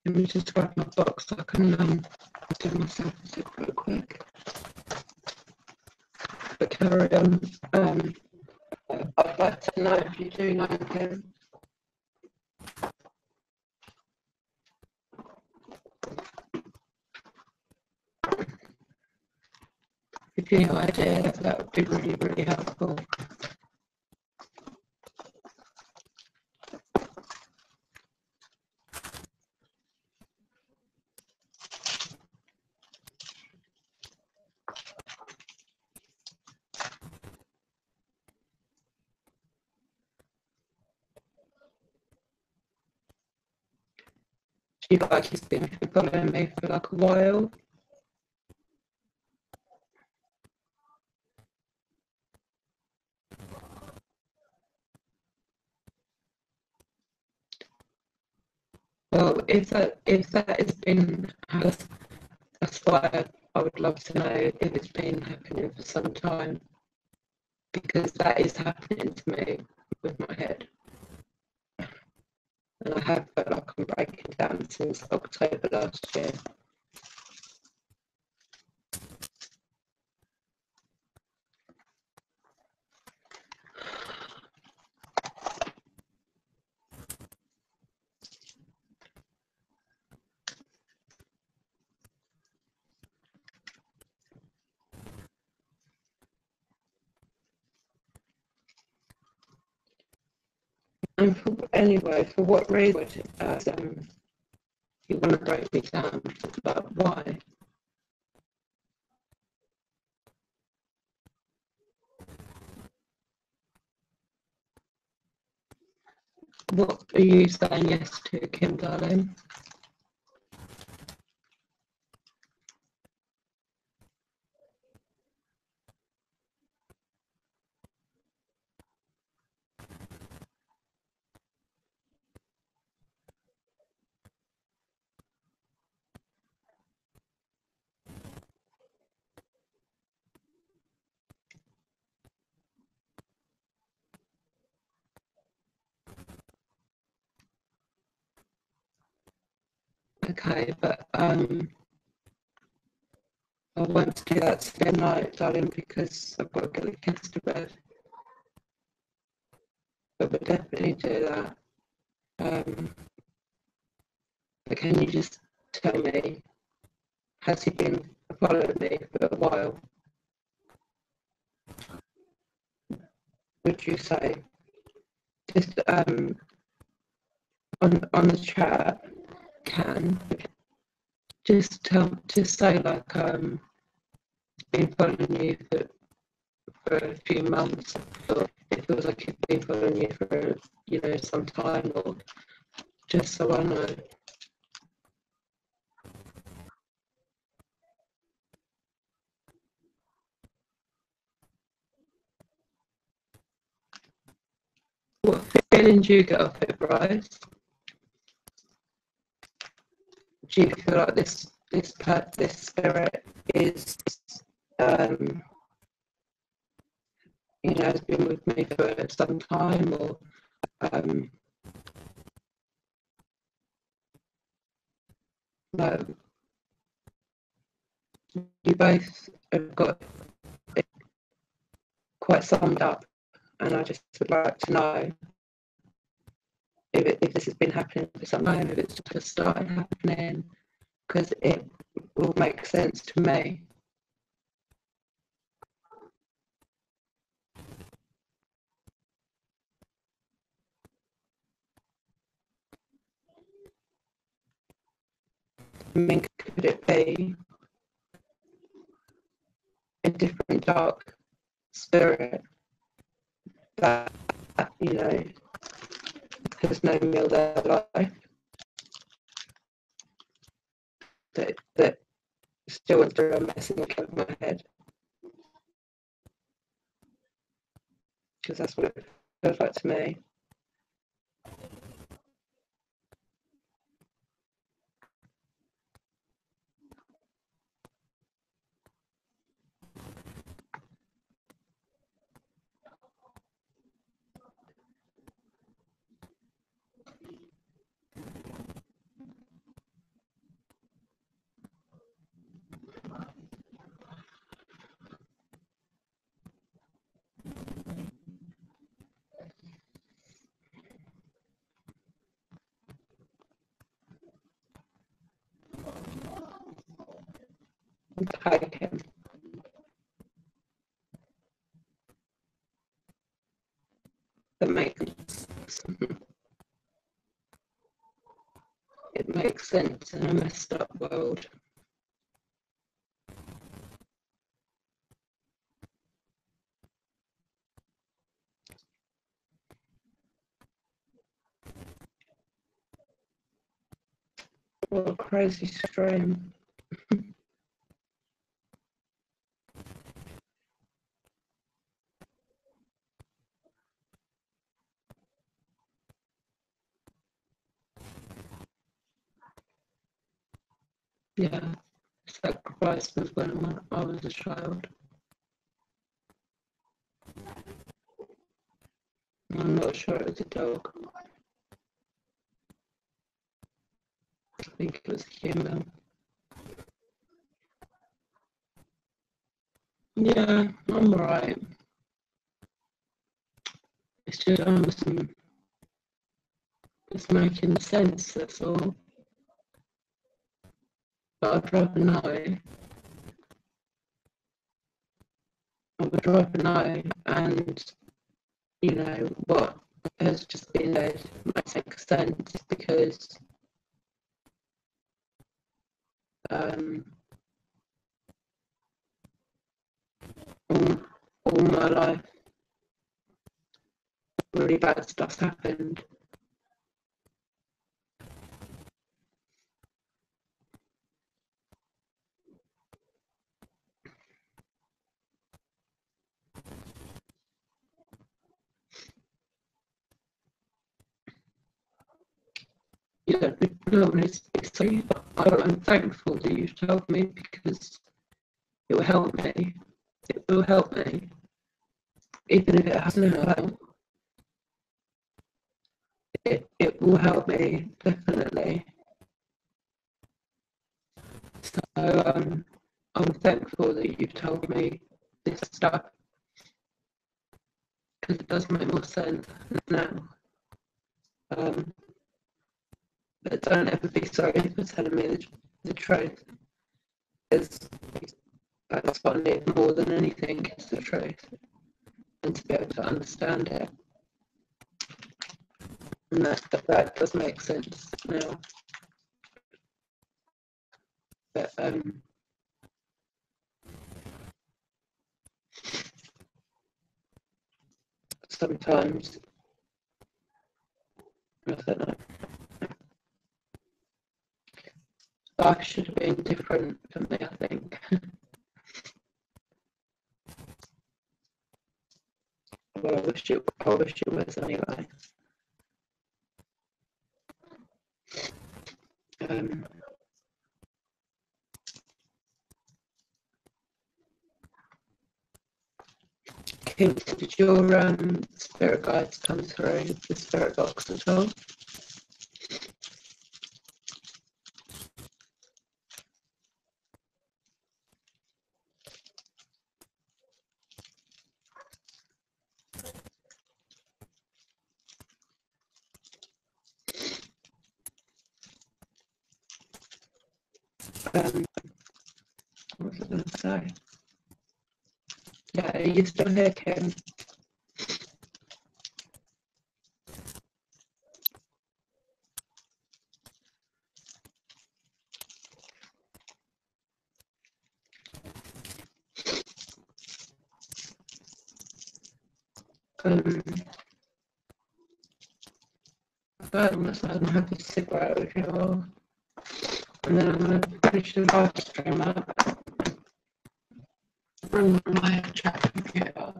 Let me just grab my box so I can do myself a sip real quick. But carry on. I'd like to know if you do know him. If you have any idea, that would be really, really helpful. She like he's been following me for like a while. Well, if that has been, that's why I would love to know if it's been happening for some time, because that is happening to me with my head. And I have felt like I'm breaking down since October last year. And for what reason would you want to break me down? But why? What are you saying yes to, Kim, darling? Okay, but I won't do that today night, darling, because I've got to get the kids to bed. But we'll definitely do that. But can you just tell me, has he been following me for a while? Would you say? Just on the chat, can just say like been following you for a few months, or it feels like it's been following you for some time, or just so I know. What feeling do you get off it, Bryce? Do you feel like this spirit is, you know, has been with me for some time, or no, you both have got it quite summed up, and I just would like to know if this has been happening for some time, if it's just started happening, because it will make sense to me. I mean, could it be a different dark spirit that, you know, has known me all their life, that still wants to run messing over my head? Because that's what it feels like to me. Take him. That makes it makes sense in a messed up world. What a crazy stream. Yeah, sacrifice was when I was a child. I'm not sure it was a dog. I think it was a human. Yeah, I'm alright. It's just it's making sense, that's all. But I'd rather know. I would rather know, and you know what has just been said might make sense, because all my life really bad stuff's happened. You don't know, it's sorry, but I'm thankful that you've told me, because it will help me. It will help me, even if it hasn't helped. It will help me, definitely. So I'm thankful that you've told me this stuff, because it does make more sense now. But don't ever be sorry for telling me the truth, because that's what I need more than anything, is the truth, and to be able to understand it. And that does make sense now. But sometimes, I don't know, life should have been different for me, I think. Well, I wish it was anyway. did your spirit guides come through the spirit box at all? What was I going to say? Yeah, you still here, Kim? Unless I'm happy to cigarette with you all. And then I'm going to finish the live stream up. Bring my chat computer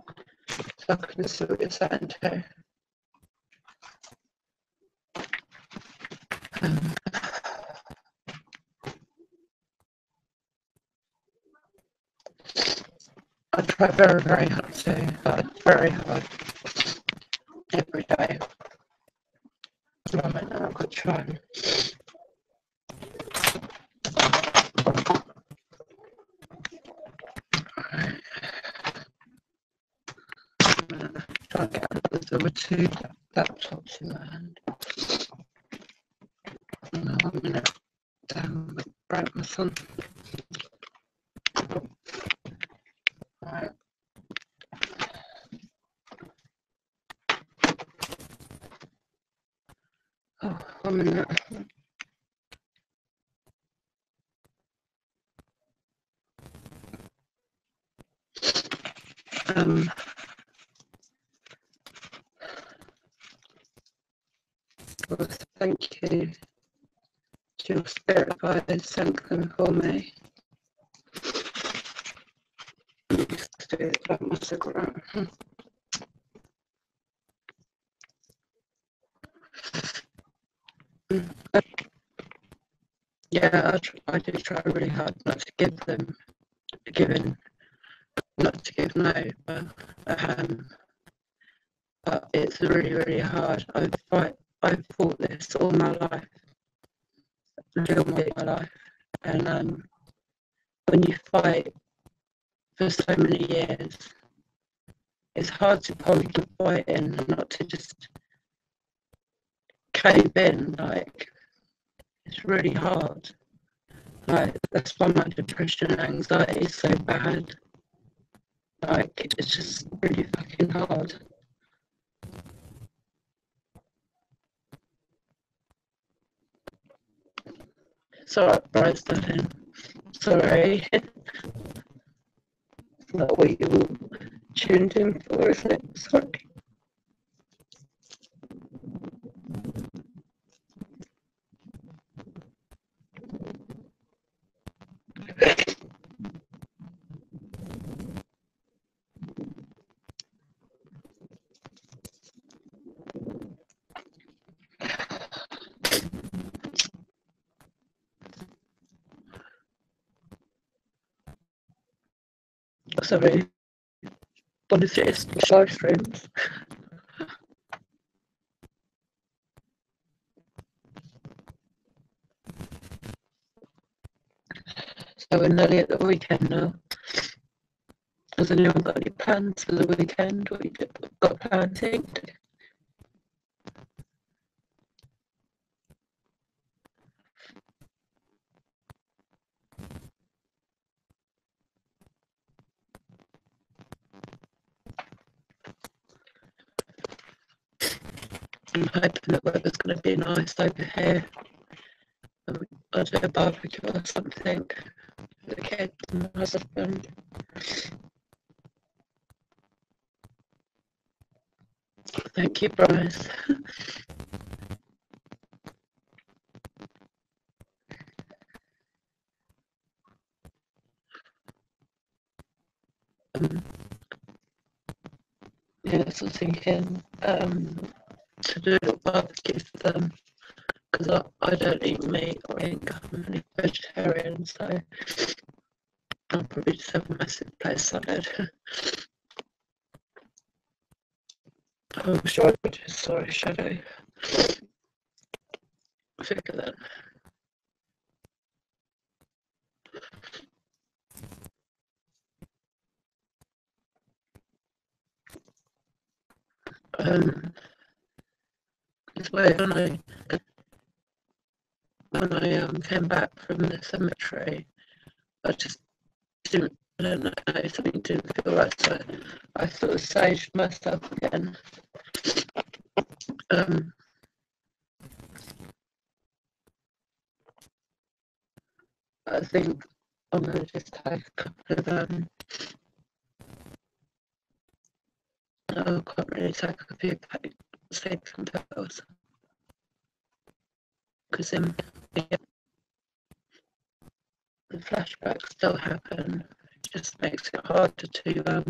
so I can see what you're saying too. I try very, very hard to, very hard, every day. So I might not good try. Try to get another two laptops in my hand. No, I'm going to break my son. Right. Oh, 1 minute. Well, thank you to your spirit guides, thank them for me. I used to do it like my cigarette. Yeah, I do try really hard not to give them, not to give no, but it's really, really hard. I've fought this all my life, my life, and when you fight for so many years, it's hard to hold the fight in and not to just cave in. Like, it's really hard. Like, that's why my depression and anxiety is so bad. Like, it's just really fucking hard. It's alright, Bryce, darling. Sorry. It's not what you tuned in for, is it? Sorry. Sorry. What is it? Live streams. So we're nearly at the weekend now. Has anyone got any plans for the weekend? What you got planned to eat? I'm hoping the weather's going to be nice over here. I'll do a barbecue or something for the kids and my husband. Thank you, Bryce. Yeah, so thinking to do a barbecue for them, because I don't eat meat or ain't I'm vegetarian, so I'll probably just have a massive plate salad. I'm sure I just saw a shadow. Figure that. It's weird when I came back from the cemetery, I just didn't, I don't know, something didn't feel right, so I sort of saged myself again. I think I'm going to just take a couple of, I can't really take a few sleeping pills, because yeah, the flashbacks still happen. It just makes it harder to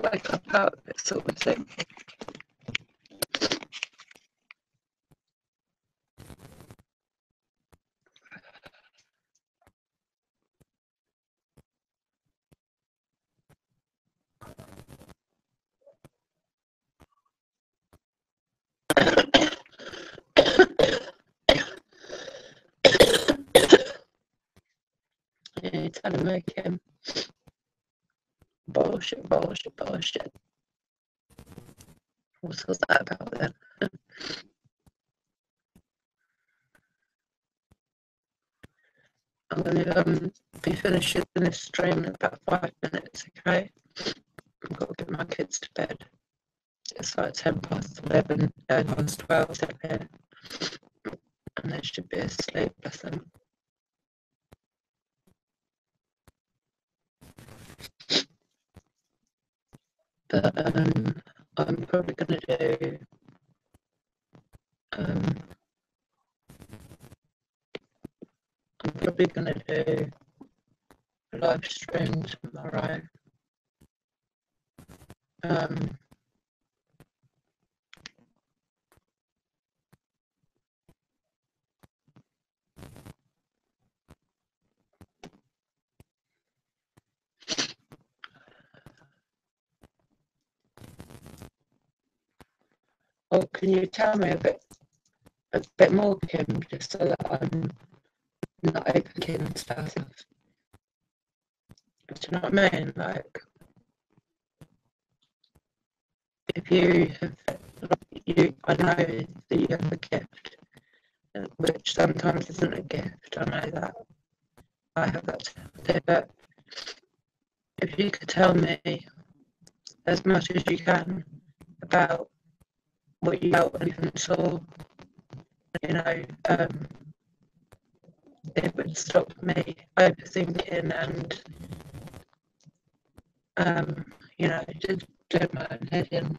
wake up out of it, sort of thing. Yeah, it's trying to make him bullshit. What's all that about then? I'm going to be finishing this stream in about 5 minutes, okay? I've got to get my kids to bed. It's like 11, 12 here, and they should be asleep, bless them. But I'm probably going to do a live stream tomorrow. Or can you tell me a bit more, Kim, just so that I'm not overthinking stuff? Do you know what I mean? Like, if you have, I know that you have a gift, which sometimes isn't a gift. I know that. I have that too, but if you could tell me as much as you can about what you felt and even saw, you know, it would stop me overthinking and, you know, just doing my own head in.